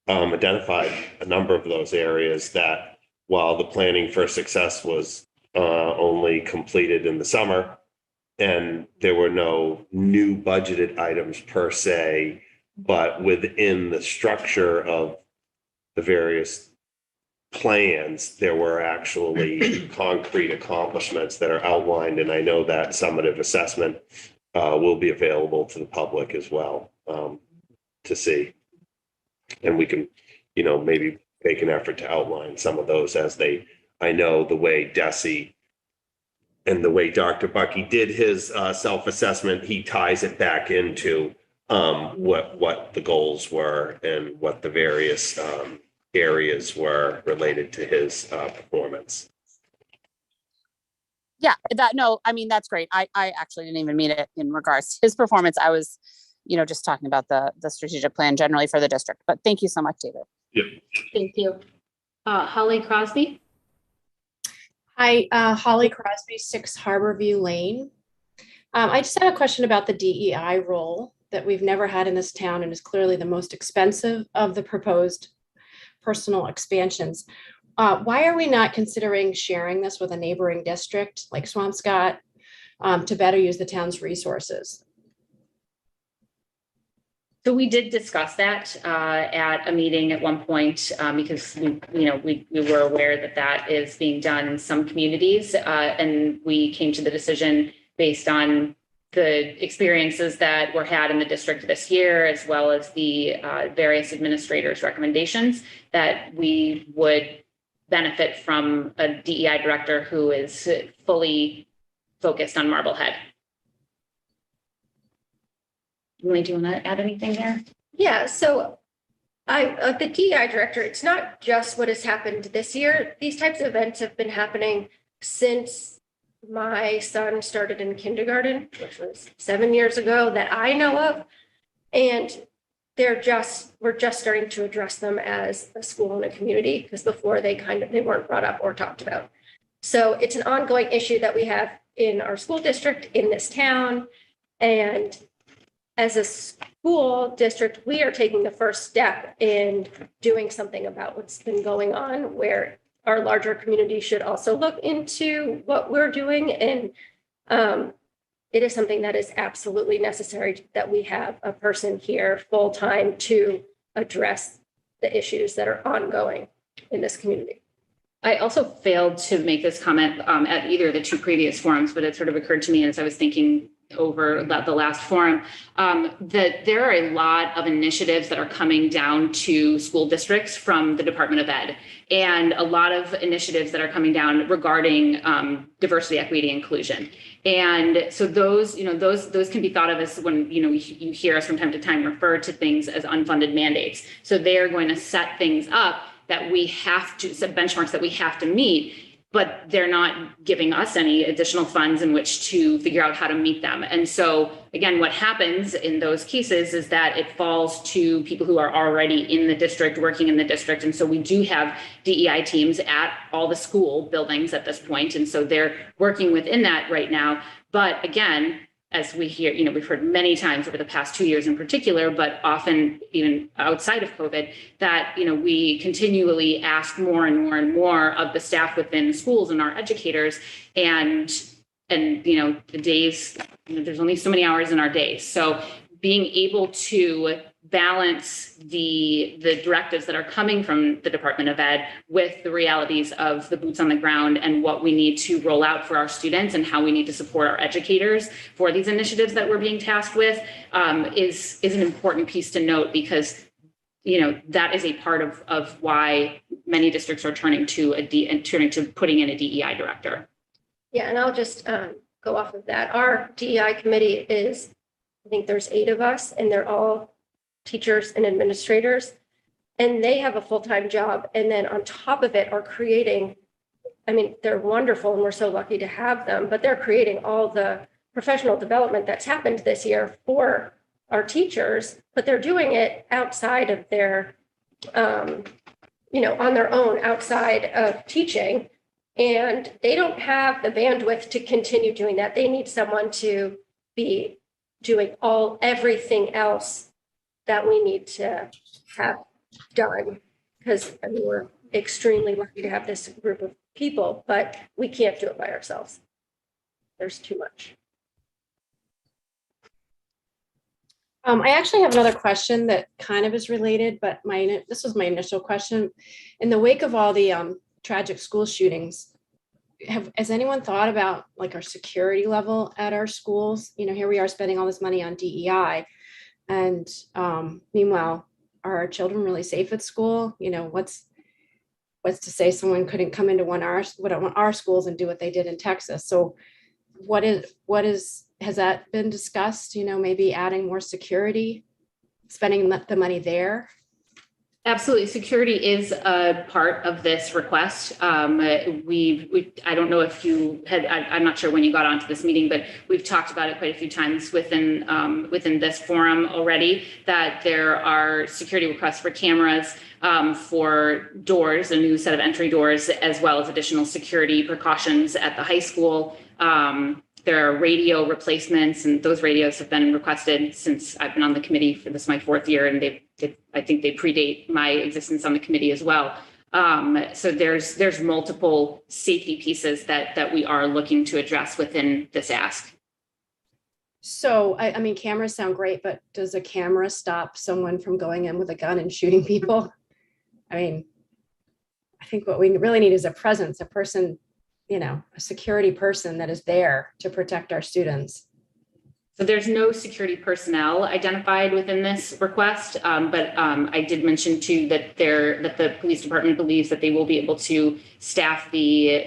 identified a number of those areas that, while the planning for success was only completed in the summer, and there were no new budgeted items per se, but within the structure of the various plans, there were actually concrete accomplishments that are outlined. And I know that summative assessment will be available to the public as well to see. And we can, maybe make an effort to outline some of those as I know the way DESE and the way Dr. Bucky did his self-assessment, he ties it back into what the goals were and what the various areas were related to his performance. Yeah, that's great. I actually didn't even mean it in regards to his performance. I was, just talking about the strategic plan generally for the district, but thank you so much, David. Yep. Thank you. Holly Crosby. Hi, Holly Crosby, 6 Harborview Lane. I just have a question about the DEI role that we've never had in this town and is clearly the most expensive of the proposed personal expansions. Why are we not considering sharing this with a neighboring district like Swampscott to better use the town's resources? So we did discuss that at a meeting at one point because we were aware that is being done in some communities, and we came to the decision based on the experiences that were had in the district this year, as well as the various administrators' recommendations, that we would benefit from a DEI director who is fully focused on Marblehead. Emily, do you want to add anything there? Yeah, so the DEI director, it's not just what has happened this year. These types of events have been happening since my son started in kindergarten, which was 7 years ago that I know of. And we're just starting to address them as a school and a community, because before they weren't brought up or talked about. So it's an ongoing issue that we have in our school district, in this town. And as a school district, we are taking the first step in doing something about what's been going on, where our larger community should also look into what we're doing. And it is something that is absolutely necessary that we have a person here full-time to address the issues that are ongoing in this community. I also failed to make this comment at either of the two previous forums, but it sort of occurred to me as I was thinking over the last forum, that there are a lot of initiatives that are coming down to school districts from the Department of Ed, and a lot of initiatives that are coming down regarding diversity, equity, inclusion. And so those can be thought of as when, you hear us from time to time refer to things as unfunded mandates. So they are going to set things up that we have to set benchmarks that we have to meet, but they're not giving us any additional funds in which to figure out how to meet them. And so again, what happens in those cases is that it falls to people who are already in the district, working in the district. And so we do have DEI teams at all the school buildings at this point. And so they're working within that right now. But again, as we hear, we've heard many times over the past 2 years in particular, but often even outside of COVID, that, we continually ask more and more and more of the staff within schools and our educators. And the days, there's only so many hours in our days. So being able to balance the directives that are coming from the Department of Ed with the realities of the boots on the ground and what we need to roll out for our students and how we need to support our educators for these initiatives that we're being tasked with is an important piece to note, because that is a part of why many districts are turning to putting in a DEI director. Yeah, and I'll just go off of that. Our DEI committee is, I think there's 8 of us, and they're all teachers and administrators, and they have a full-time job. And then on top of it are creating, they're wonderful and we're so lucky to have them, but they're creating all the professional development that's happened this year for our teachers, but they're doing it outside of their, on their own outside of teaching. And they don't have the bandwidth to continue doing that. They need someone to be doing everything else that we need to have done, because we're extremely lucky to have this group of people, but we can't do it by ourselves. There's too much. I actually have another question that kind of is related, but this was my initial question. In the wake of all the tragic school shootings, has anyone thought about like our security level at our schools? Here we are spending all this money on DEI, and meanwhile, are our children really safe at school? What's to say someone couldn't come into one of our schools and do what they did in Texas? So has that been discussed? Maybe adding more security, spending the money there? Absolutely. Security is a part of this request. I don't know if you had, I'm not sure when you got onto this meeting, but we've talked about it quite a few times within this forum already, that there are security requests for cameras, for doors, a new set of entry doors, as well as additional security precautions at the high school. There are radio replacements, and those radios have been requested since I've been on the committee. For this is my 4th year, and I think they predate my existence on the committee as well. So there's multiple safety pieces that we are looking to address within this ask. So, cameras sound great, but does a camera stop someone from going in with a gun and shooting people? I think what we really need is a presence, a person, a security person that is there to protect our students. So there's no security personnel identified within this request, but I did mention too that the police department believes that they will be able to staff the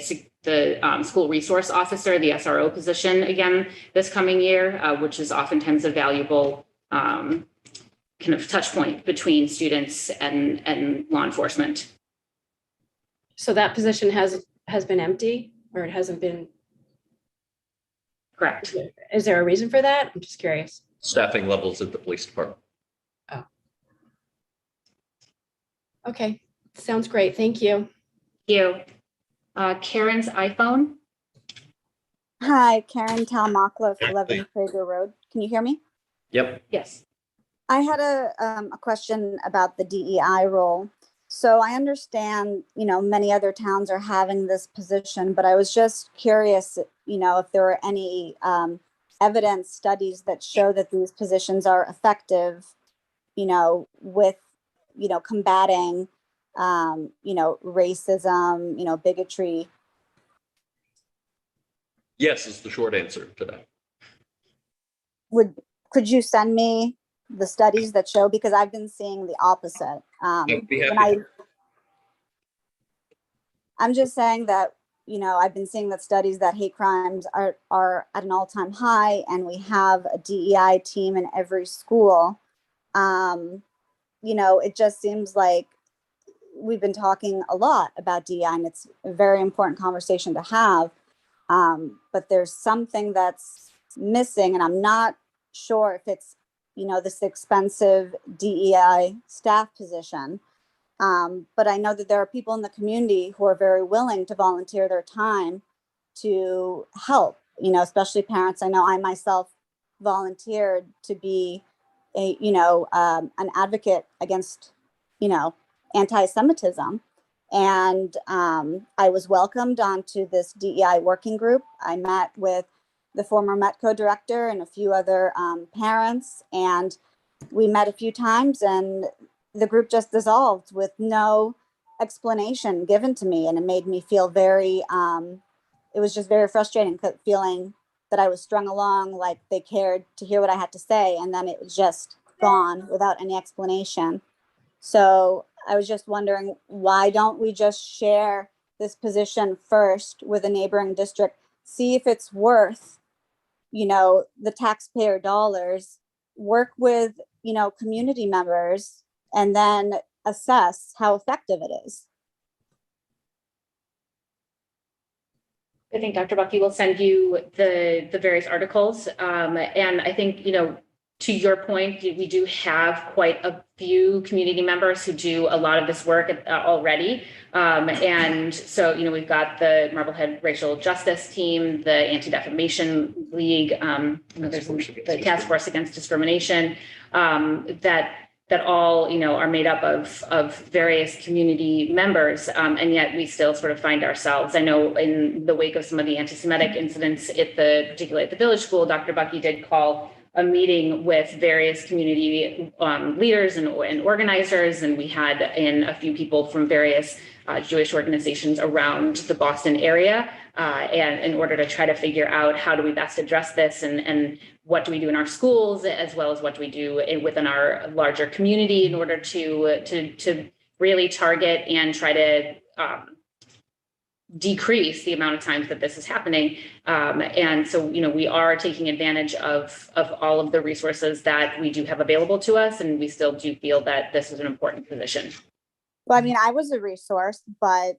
school resource officer, the SRO position again this coming year, which is oftentimes a valuable kind of touch point between students and law enforcement. So that position has been empty, or it hasn't been? Correct. Is there a reason for that? I'm just curious. Staffing levels at the police department. Oh. Okay, sounds great. Thank you. Thank you. Karen's iPhone. Hi, Karen Talmakla, 11 Prager Road. Can you hear me? Yep. Yes. I had a question about the DEI role. So I understand, many other towns are having this position, but I was just curious, if there were any evidence studies that show that these positions are effective, with, combating racism, bigotry? Yes, is the short answer to that. Could you send me the studies that show, because I've been seeing the opposite. I'd be happy to. I'm just saying that, I've been seeing that studies that hate crimes are at an all-time high, and we have a DEI team in every school. It just seems like we've been talking a lot about DEI, and it's a very important conversation to have. But there's something that's missing, and I'm not sure if it's, this expensive DEI staff position. But I know that there are people in the community who are very willing to volunteer their time to help, especially parents. I know I myself volunteered to be an advocate against, anti-Semitism. And I was welcomed onto this DEI working group. I met with the former Metco director and a few other parents, and we met a few times, and the group just dissolved with no explanation given to me. And it made me feel very, it was just very frustrating, feeling that I was strung along, like they cared to hear what I had to say, and then it was just gone without any explanation. So I was just wondering, why don't we just share this position first with a neighboring district, see if it's worth, the taxpayer dollars, work with, community members, and then assess how effective it is. I think Dr. Bucky will send you the various articles. And I think, to your point, we do have quite a few community members who do a lot of this work already. And so, we've got the Marblehead Racial Justice Team, the Anti-Defamation League, there's the Task Force Against Discrimination, that all, are made up of various community members. And yet we still sort of find ourselves, I know in the wake of some of the anti-Semitic incidents particularly at the Village School, Dr. Bucky did call a meeting with various community leaders and organizers. And we had in a few people from various Jewish organizations around the Boston area, and in order to try to figure out how do we best address this, and what do we do in our schools, as well as what do we do within our larger community in order to really target and try to decrease the amount of times that this is happening. And so, we are taking advantage of all of the resources that we do have available to us, and we still do feel that this is an important position. Well, I was a resource, but,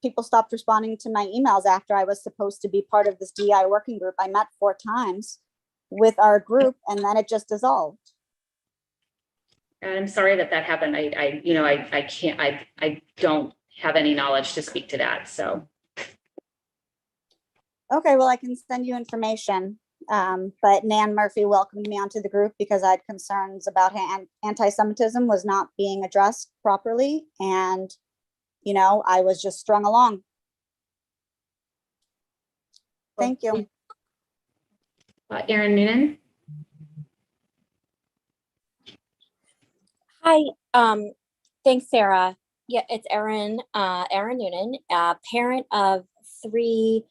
people stopped responding to my emails after I was supposed to be part of this DEI working group. I met 4 times with our group, and then it just dissolved. And I'm sorry that happened. I can't, I don't have any knowledge to speak to that, so. Okay, well, I can send you information. But Nan Murphy welcomed me onto the group because I had concerns about how anti-Semitism was not being addressed properly. And, I was just strung along. Thank you. Erin Noonan. Hi, thanks, Sarah. Yeah, it's Erin Noonan, parent of 3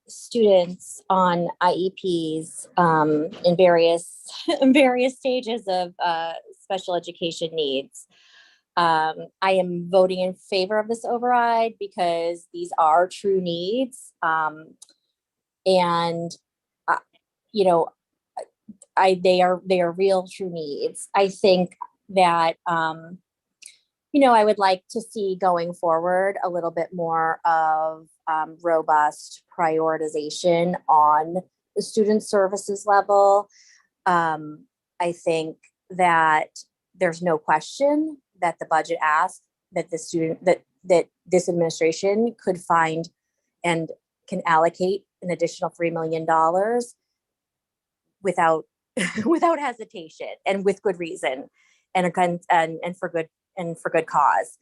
students on IEPs in various stages of special education needs. I am voting in favor of this override because these are true needs, and they are real true needs. I think that I would like to see going forward a little bit more of robust prioritization on the student services level. I think that there's no question that the budget asks that that this administration could find and can allocate an additional $3 million without hesitation and with good reason and for good cause.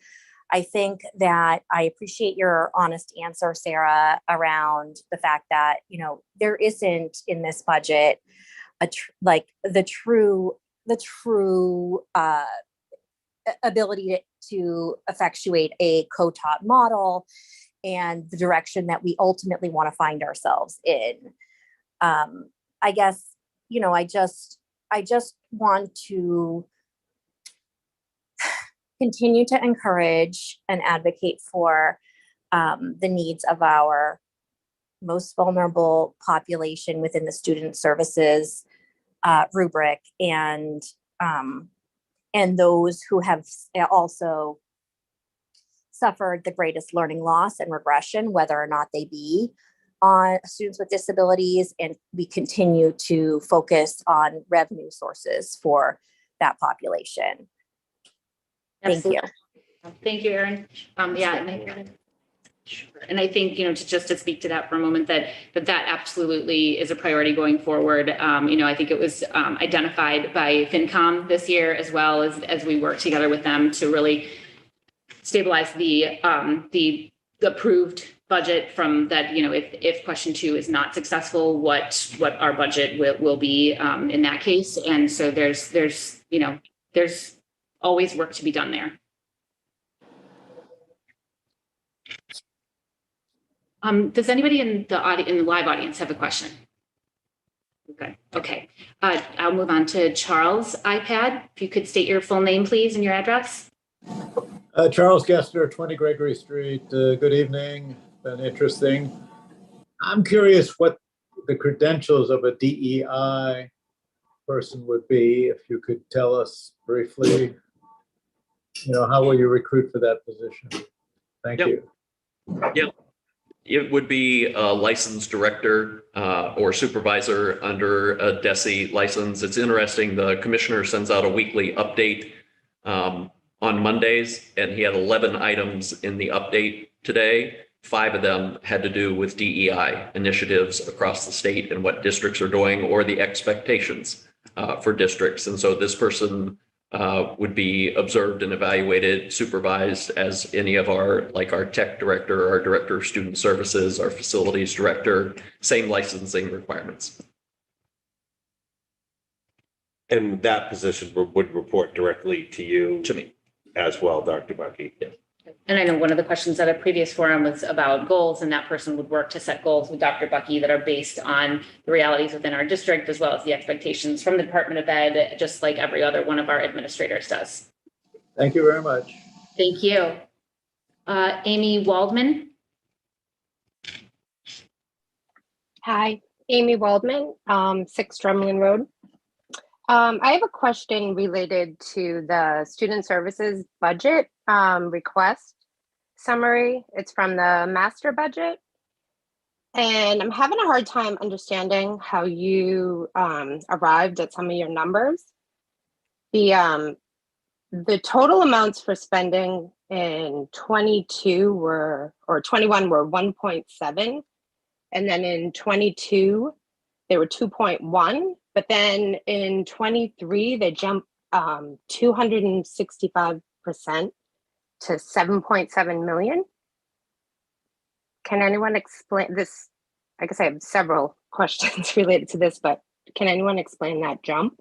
I think that I appreciate your honest answer, Sarah, around the fact that, there isn't in this budget the true ability to effectuate a co-taught model and the direction that we ultimately want to find ourselves in. I guess, I just want to continue to encourage and advocate for the needs of our most vulnerable population within the student services rubric, and those who have also suffered the greatest learning loss and regression, whether or not they be on students with disabilities. And we continue to focus on revenue sources for that population. Thank you. Thank you, Erin. And I think, to speak to that for a moment, that absolutely is a priority going forward. I think it was identified by FinCom this year, as well as we work together with them to really stabilize the approved budget from that. If question 2 is not successful, what our budget will be in that case. And so there's always work to be done there. Does anybody in the live audience have a question? Okay. I'll move on to Charles' iPad. If you could state your full name, please, and your address. Charles Gessner, 20 Gregory Street. Good evening. Been interesting. I'm curious what the credentials of a DEI person would be. If you could tell us briefly, how will you recruit for that position? Thank you. Yeah. It would be a licensed director or supervisor under a DESE license. It's interesting, the commissioner sends out a weekly update on Mondays, and he had 11 items in the update today. 5 of them had to do with DEI initiatives across the state and what districts are doing, or the expectations for districts. And so this person would be observed and evaluated, supervised as any of our tech director, our director of student services, our facilities director, same licensing requirements. And that position would report directly to you? To me. As well, Dr. Bucky? Yeah. And I know one of the questions at a previous forum was about goals, and that person would work to set goals with Dr. Bucky that are based on the realities within our district, as well as the expectations from the Department of Ed, just like every other one of our administrators does. Thank you very much. Thank you. Amy Waldman. Hi, Amy Waldman, 6 Drumlin Road. I have a question related to the student services budget request summary. It's from the master budget. And I'm having a hard time understanding how you arrived at some of your numbers. The total amounts for spending in 21 were 1.7. And then in 22, they were 2.1. But then in 23, they jumped 265% to 7.7 million. Can anyone explain this? I guess I have several questions related to this, but can anyone explain that jump?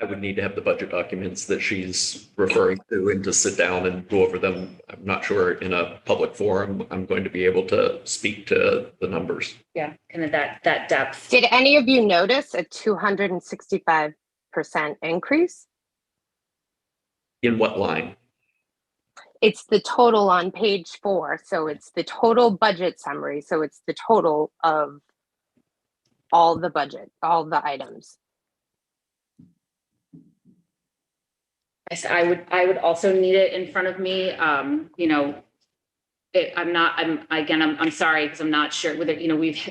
I would need to have the budget documents that she's referring to and to sit down and go over them. I'm not sure in a public forum I'm going to be able to speak to the numbers. Yeah, kind of that depth. Did any of you notice a 265% increase? In what line? It's the total on page 4. So it's the total budget summary. So it's the total of all the budget, all the items. I would also need it in front of me. I'm sorry, because I'm not sure whether,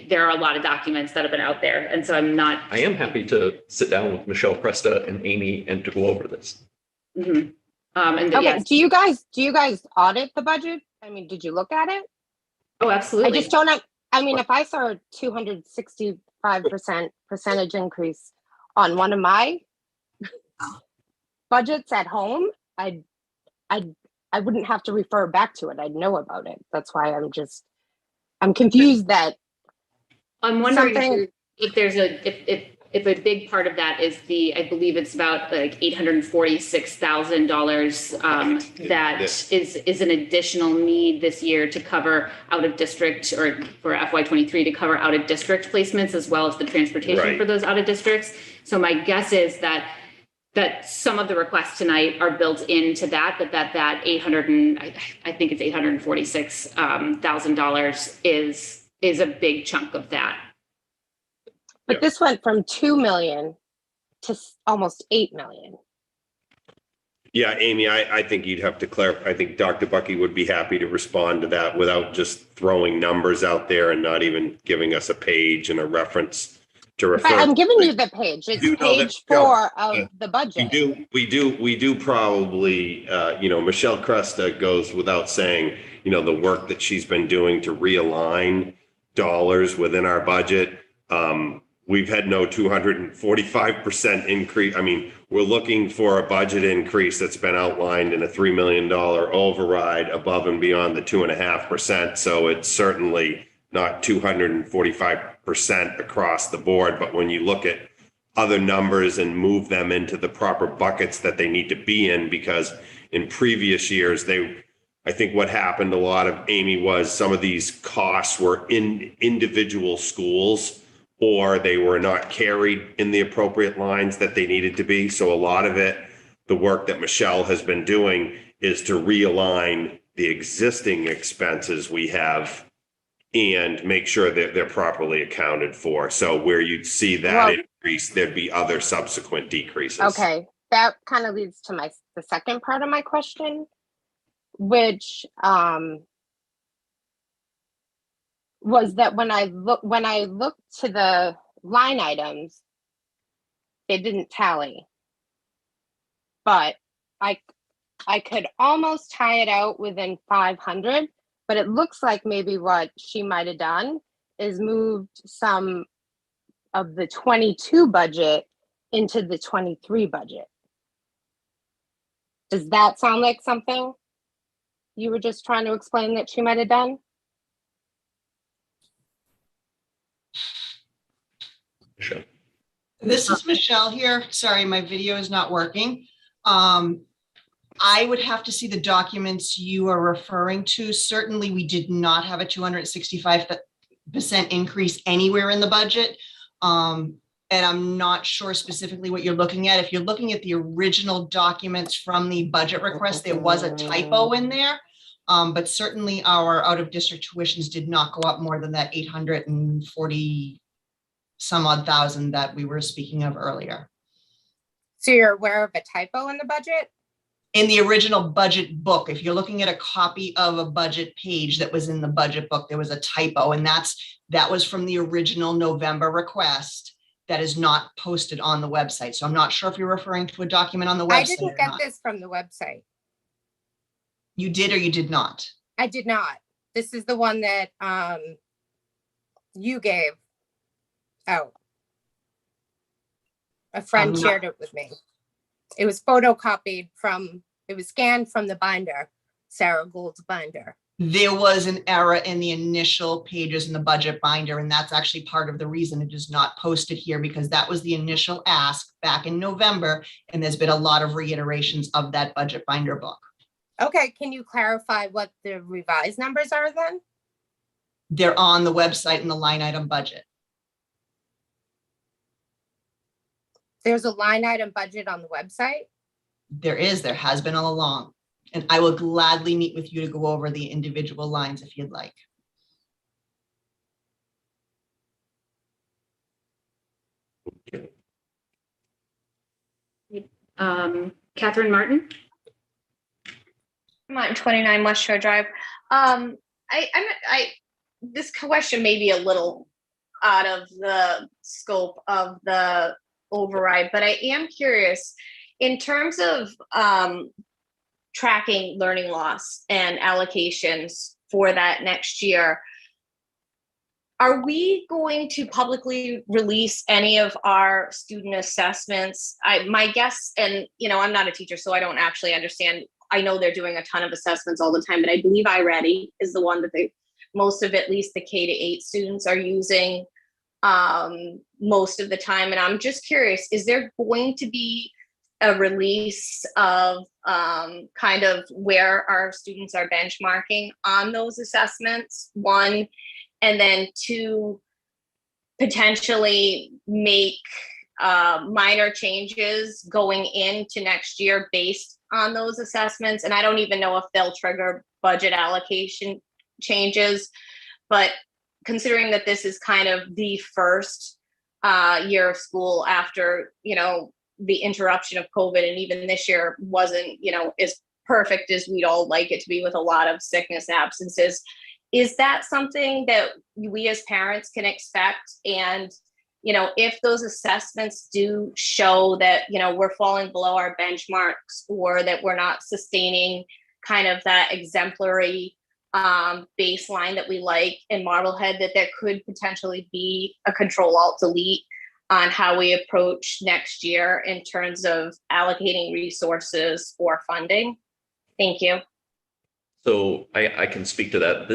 there are a lot of documents that have been out there. And so I'm not. I am happy to sit down with Michelle Presta and Amy and to go over this. Mm-hmm. Okay. Yes. Do you guys audit the budget? I mean, did you look at it? Oh, absolutely. I just don't have, if I saw a 265% percentage increase on one of my budgets at home, I wouldn't have to refer back to it. I'd know about it. That's why I'm confused that I'm wondering if there's if a big part of that is I believe it's about like $846,000 that is an additional need this year to cover out of district, or for FY23 to cover out of district placements, as well as the transportation Right. for those out of districts. So my guess is that some of the requests tonight are built into that 800 and I think it's $846,000 is a big chunk of that. But this went from 2 million to almost 8 million. Yeah, Amy, I think you'd have to clarify. I think Dr. Bucky would be happy to respond to that without just throwing numbers out there and not even giving us a page and a reference to refer. But I'm giving you the page. It's page 4 of the budget. We do probably, Michelle Cresta goes without saying, the work that she's been doing to realign dollars within our budget. We've had no 245% increase. I mean, we're looking for a budget increase that's been outlined in a $3 million override above and beyond the 2.5%. So it's certainly not 245% across the board. But when you look at other numbers and move them into the proper buckets that they need to be in, because in previous years, I think what happened a lot of, Amy, was some of these costs were in individual schools, or they were not carried in the appropriate lines that they needed to be. So a lot of it, the work that Michelle has been doing is to realign the existing expenses we have and make sure that they're properly accounted for. So where you'd see that increase, there'd be other subsequent decreases. Okay, that kind of leads to the second part of my question, which was that when I looked to the line items, they didn't tally. But I could almost tie it out within 500, but it looks like maybe what she might have done is moved some of the 22 budget into the 23 budget. Does that sound like something you were just trying to explain that she might have done? Sure. This is Michelle here. Sorry, my video is not working. I would have to see the documents you are referring to. Certainly, we did not have a 265% increase anywhere in the budget. And I'm not sure specifically what you're looking at. If you're looking at the original documents from the budget request, there was a typo in there. But certainly our out-of-district tuitions did not go up more than that 840 some odd thousand that we were speaking of earlier. So you're aware of a typo in the budget? In the original budget book, if you're looking at a copy of a budget page that was in the budget book, there was a typo, and that was from the original November request that is not posted on the website. So I'm not sure if you're referring to a document on the website. I didn't get this from the website. You did or you did not? I did not. This is the one that you gave out. A friend shared it with me. It was photocopied it was scanned from the binder, Sarah Gould's binder. There was an error in the initial pages in the budget binder, and that's actually part of the reason it is not posted here, because that was the initial ask back in November, and there's been a lot of reiterations of that budget binder book. Okay, can you clarify what the revised numbers are then? They're on the website in the line item budget. There's a line item budget on the website? There has been all along. And I will gladly meet with you to go over the individual lines if you'd like. Catherine Martin. I'm on 29 West Shore Drive. This question may be a little out of the scope of the override, but I am curious in terms of tracking learning loss and allocations for that next year. Are we going to publicly release any of our student assessments? My guess, and I'm not a teacher, so I don't actually understand. I know they're doing a ton of assessments all the time, but I believe iReady is the one that most of at least the K-8 students are using most of the time. And I'm just curious, is there going to be a release of kind of where our students are benchmarking on those assessments, one, and then two, potentially make minor changes going into next year based on those assessments? And I don't even know if they'll trigger budget allocation changes, but considering that this is kind of the first year of school after, the interruption of COVID, and even this year wasn't, as perfect as we'd all like it to be, with a lot of sickness absences. Is that something that we as parents can expect? And, if those assessments do show that, we're falling below our benchmarks, or that we're not sustaining kind of that exemplary baseline that we like in Marblehead, that there could potentially be a Control-Alt-Delete on how we approach next year in terms of allocating resources for funding? Thank you. So I can speak to that.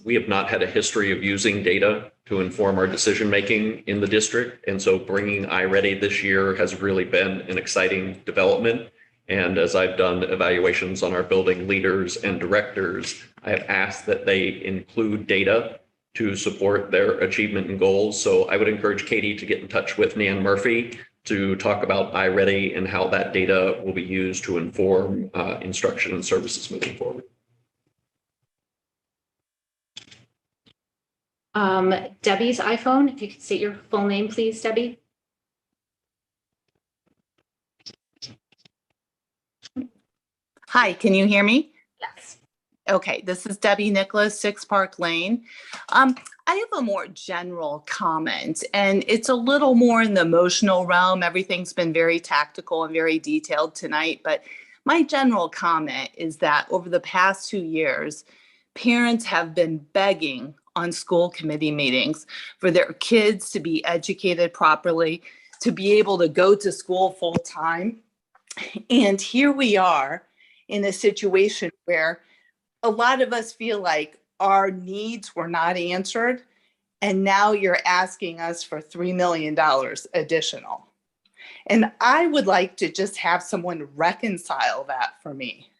We have not had a history of using data to inform our decision-making in the district. And so bringing iReady this year has really been an exciting development. And as I've done evaluations on our building leaders and directors, I have asked that they include data to support their achievement and goals. So I would encourage Katie to get in touch with Nan Murphy to talk about iReady and how that data will be used to inform instruction and services moving forward. Debbie's iPhone, if you could state your full name, please, Debbie. Hi, can you hear me? Yes. Okay, this is Debbie Nicholas, 6 Park Lane. I have a more general comment, and it's a little more in the emotional realm. Everything's been very tactical and very detailed tonight, but my general comment is that over the past 2 years, parents have been begging on school committee meetings for their kids to be educated properly, to be able to go to school full time. And here we are in a situation where a lot of us feel like our needs were not answered, and now you're asking us for $3 million additional. And I would like to just have someone reconcile that for me.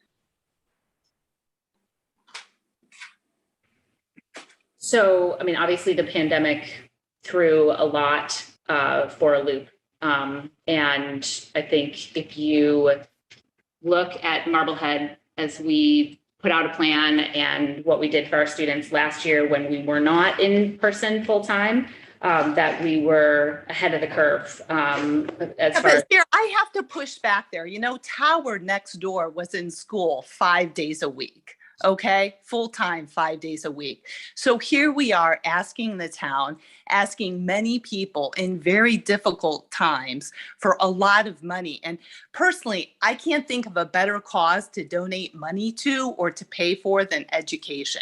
So, I mean, obviously the pandemic threw a lot for a loop. And I think if you look at Marblehead as we put out a plan and what we did for our students last year when we were not in person full time, that we were ahead of the curve. Here, I have to push back there. Tower next door was in school 5 days a week. Okay, full time, 5 days a week. So here we are asking the town, asking many people in very difficult times for a lot of money. And personally, I can't think of a better cause to donate money to or to pay for than education.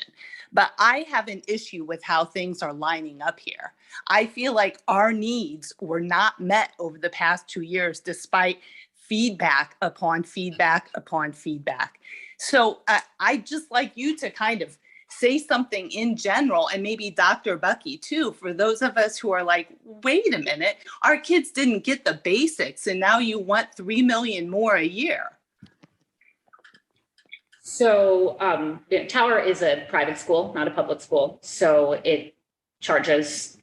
But I have an issue with how things are lining up here. I feel like our needs were not met over the past 2 years, despite feedback upon feedback upon feedback. So I'd just like you to kind of say something in general, and maybe Dr. Bucky too, for those of us who are like, wait a minute, our kids didn't get the basics and now you want $3 million more a year. So Tower is a private school, not a public school. So it charges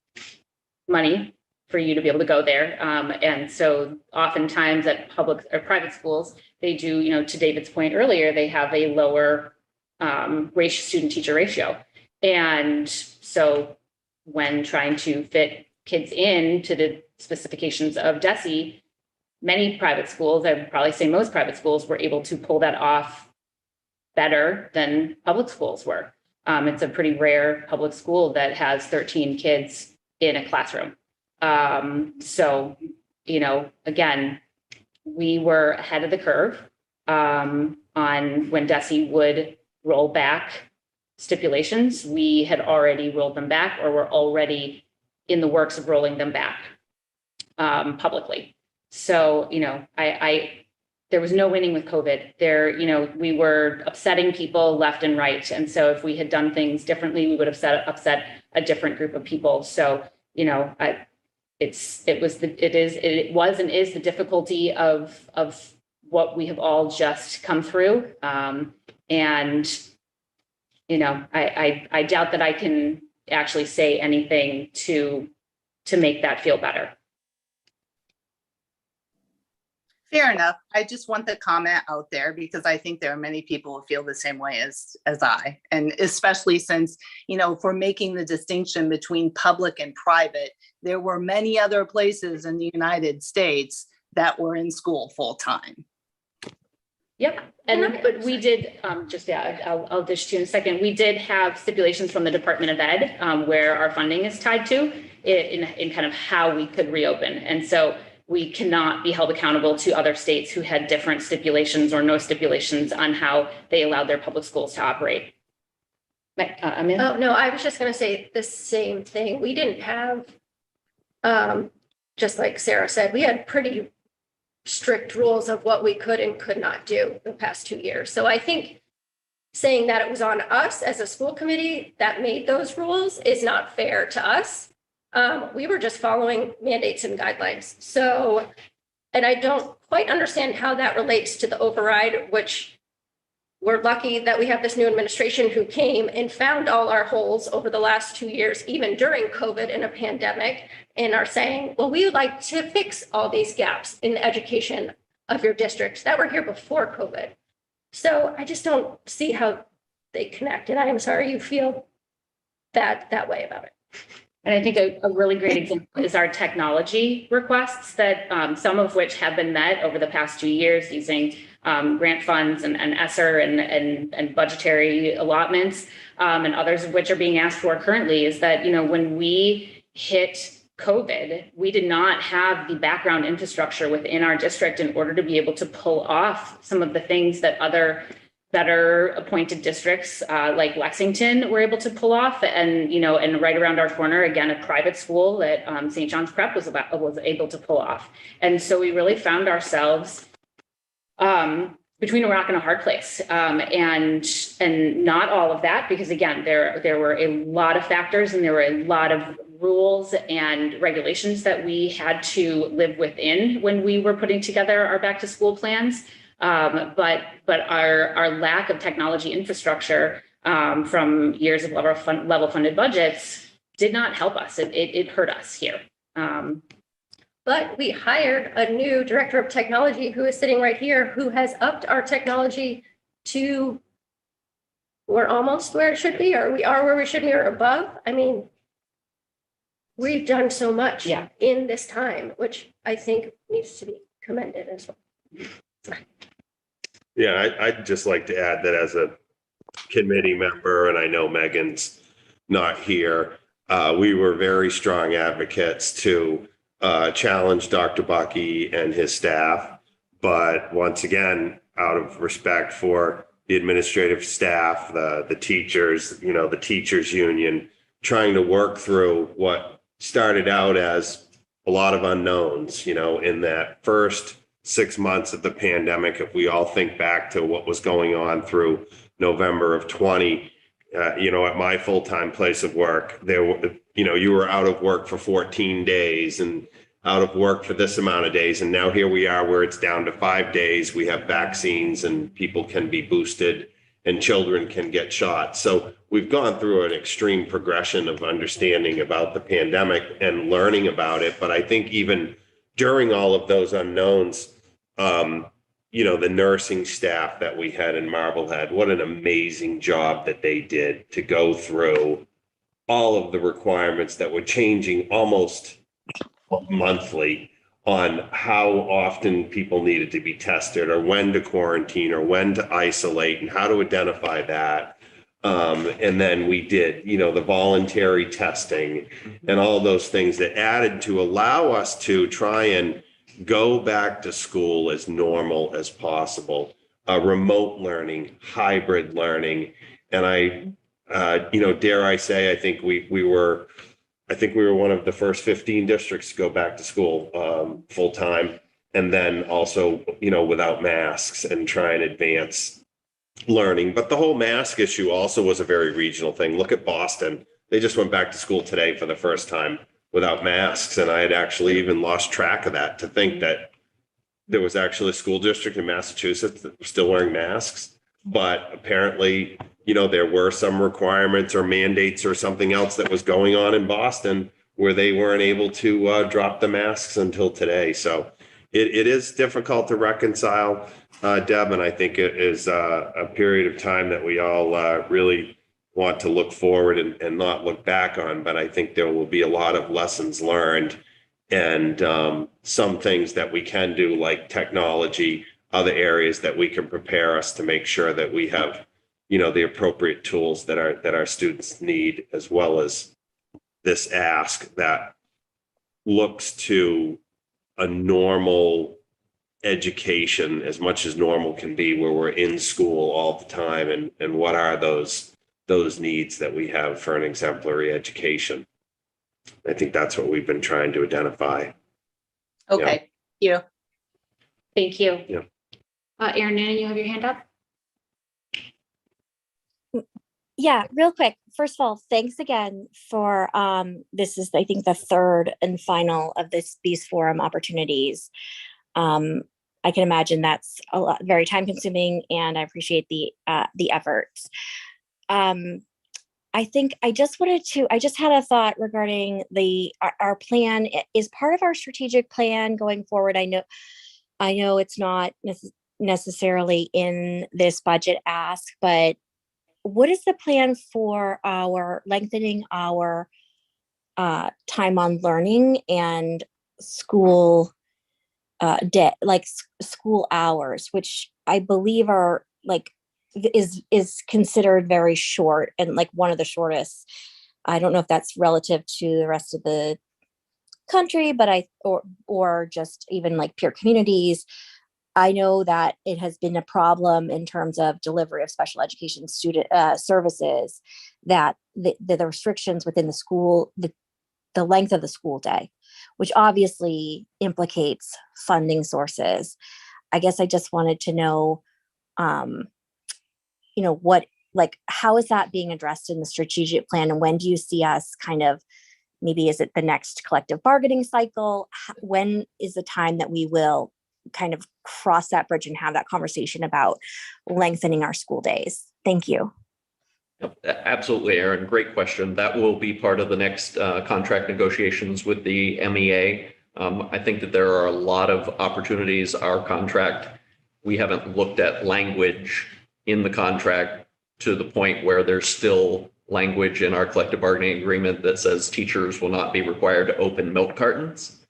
money for you to be able to go there. And so oftentimes at public or private schools, they do, to David's point earlier, they have a lower student-teacher ratio. And so when trying to fit kids into the specifications of DESE, many private schools, I would probably say most private schools, were able to pull that off better than public schools were. It's a pretty rare public school that has 13 kids in a classroom. So, again, we were ahead of the curve on when DESE would roll back stipulations. We had already rolled them back, or were already in the works of rolling them back publicly. So, there was no winning with COVID. We were upsetting people left and right. And so if we had done things differently, we would have upset a different group of people. So it was and is the difficulty of what we have all just come through. And, I doubt that I can actually say anything to make that feel better. Fair enough. I just want the comment out there because I think there are many people who feel the same way as I, and especially since, for making the distinction between public and private, there were many other places in the United States that were in school full time. Yep. But we did, I'll dish to you in a second. We did have stipulations from the Department of Ed where our funding is tied to in kind of how we could reopen. And so we cannot be held accountable to other states who had different stipulations or no stipulations on how they allowed their public schools to operate. Amanda? Oh, no, I was just going to say the same thing. We didn't have, just like Sarah said, we had pretty strict rules of what we could and could not do the past 2 years. So I think saying that it was on us as a school committee that made those rules is not fair to us. We were just following mandates and guidelines. So, and I don't quite understand how that relates to the override, which we're lucky that we have this new administration who came and found all our holes over the last 2 years, even during COVID and a pandemic, and are saying, well, we would like to fix all these gaps in the education of your districts that were here before COVID. So I just don't see how they connect. And I am sorry you feel that way about it. And I think a really great example is our technology requests that some of which have been met over the past 2 years using grant funds and ESSER and budgetary allotments, and others of which are being asked for currently, is that, when we hit COVID, we did not have the background infrastructure within our district in order to be able to pull off some of the things that other better appointed districts like Lexington were able to pull off. And, and right around our corner, again, a private school that St. John's Prep was able to pull off. And so we really found ourselves between a rock and a hard place. And not all of that, because again, there were a lot of factors and there were a lot of rules and regulations that we had to live within when we were putting together our back to school plans. But our lack of technology infrastructure from years of level funded budgets did not help us. It hurt us here. But we hired a new director of technology who is sitting right here, who has upped our technology to we're almost where it should be, or we are where we should be, or above. I mean, we've done so much in this time, which I think needs to be commended as well. Yeah, I'd just like to add that as a committee member, and I know Megan's not here, we were very strong advocates to challenge Dr. Bucky and his staff. But once again, out of respect for the administrative staff, the teachers, the teachers union, trying to work through what started out as a lot of unknowns, in that first 6 months of the pandemic. If we all think back to what was going on through November of 20, at my full-time place of work, there were, you were out of work for 14 days and out of work for this amount of days. And now here we are where it's down to 5 days. We have vaccines and people can be boosted and children can get shots. So we've gone through an extreme progression of understanding about the pandemic and learning about it. But I think even during all of those unknowns, the nursing staff that we had in Marblehead, what an amazing job that they did to go through all of the requirements that were changing almost monthly on how often people needed to be tested or when to quarantine or when to isolate and how to identify that. And then we did, the voluntary testing and all those things that added to allow us to try and go back to school as normal as possible, remote learning, hybrid learning. And dare I say, I think we were one of the first 15 districts to go back to school full time. And then also, without masks and try and advance learning. But the whole mask issue also was a very regional thing. Look at Boston. They just went back to school today for the first time without masks. And I had actually even lost track of that, to think that there was actually a school district in Massachusetts that was still wearing masks. But apparently, you know, there were some requirements or mandates or something else that was going on in Boston where they weren't able to drop the masks until today. So it is difficult to reconcile, Deb, and I think it is a period of time that we all really want to look forward and not look back on. But I think there will be a lot of lessons learned, and some things that we can do, like technology, other areas that we can prepare us to make sure that we have, you know, the appropriate tools that our students need, as well as this ask that looks to a normal education, as much as normal can be, where we're in school all the time, and what are those needs that we have for an exemplary education. I think that's what we've been trying to identify. Okay, you. Thank you. Yeah. Erin, you have your hand up? Yeah, real quick. First of all, thanks again for this is, I think, the third and final of these forum opportunities. I can imagine that's a lot, very time consuming, and I appreciate the efforts. I think I just had a thought regarding our plan. Is part of our strategic plan going forward. I know it's not necessarily in this budget ask, but what is the plan for our lengthening our time on learning and school school hours, which I believe are is considered very short, and like one of the shortest. I don't know if that's relative to the rest of the country, but or just even like peer communities. I know that it has been a problem in terms of delivery of special education student services, that the restrictions within the school, the length of the school day, which obviously implicates funding sources. I guess I just wanted to know, how is that being addressed in the strategic plan, and when do you see us kind of, maybe is it the next collective bargaining cycle? When is the time that we will kind of cross that bridge and have that conversation about lengthening our school days? Thank you. Absolutely, Erin. Great question. That will be part of the next contract negotiations with the MEA. I think that there are a lot of opportunities. Our contract, we haven't looked at language in the contract to the point where there's still language in our collective bargaining agreement that says teachers will not be required to open milk cartons.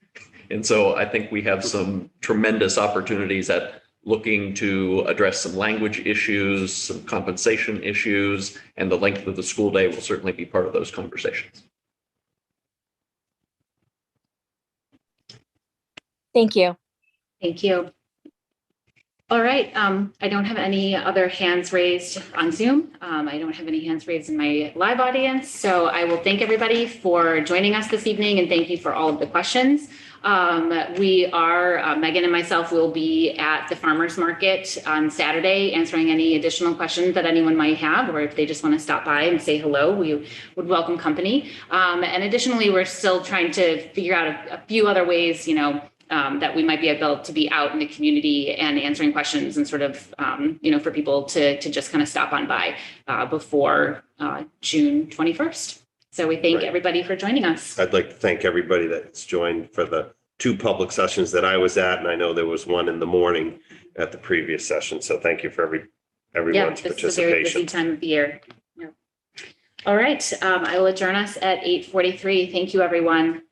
And so I think we have some tremendous opportunities at looking to address some language issues, some compensation issues, and the length of the school day will certainly be part of those conversations. Thank you. Thank you. All right. I don't have any other hands raised on Zoom. I don't have any hands raised in my live audience. So I will thank everybody for joining us this evening, and thank you for all of the questions. We are, Megan and myself will be at the farmers market on Saturday answering any additional questions that anyone might have, or if they just want to stop by and say hello, we would welcome company. And additionally, we're still trying to figure out a few other ways, that we might be able to be out in the community and answering questions, and sort of, for people to just kind of stop on by before June 21st. So we thank everybody for joining us. I'd like to thank everybody that's joined for the 2 public sessions that I was at, and I know there was one in the morning at the previous session. So thank you for everyone's participation. This is a very busy time of the year. Yeah. All right, I will adjourn us at 8:43. Thank you, everyone.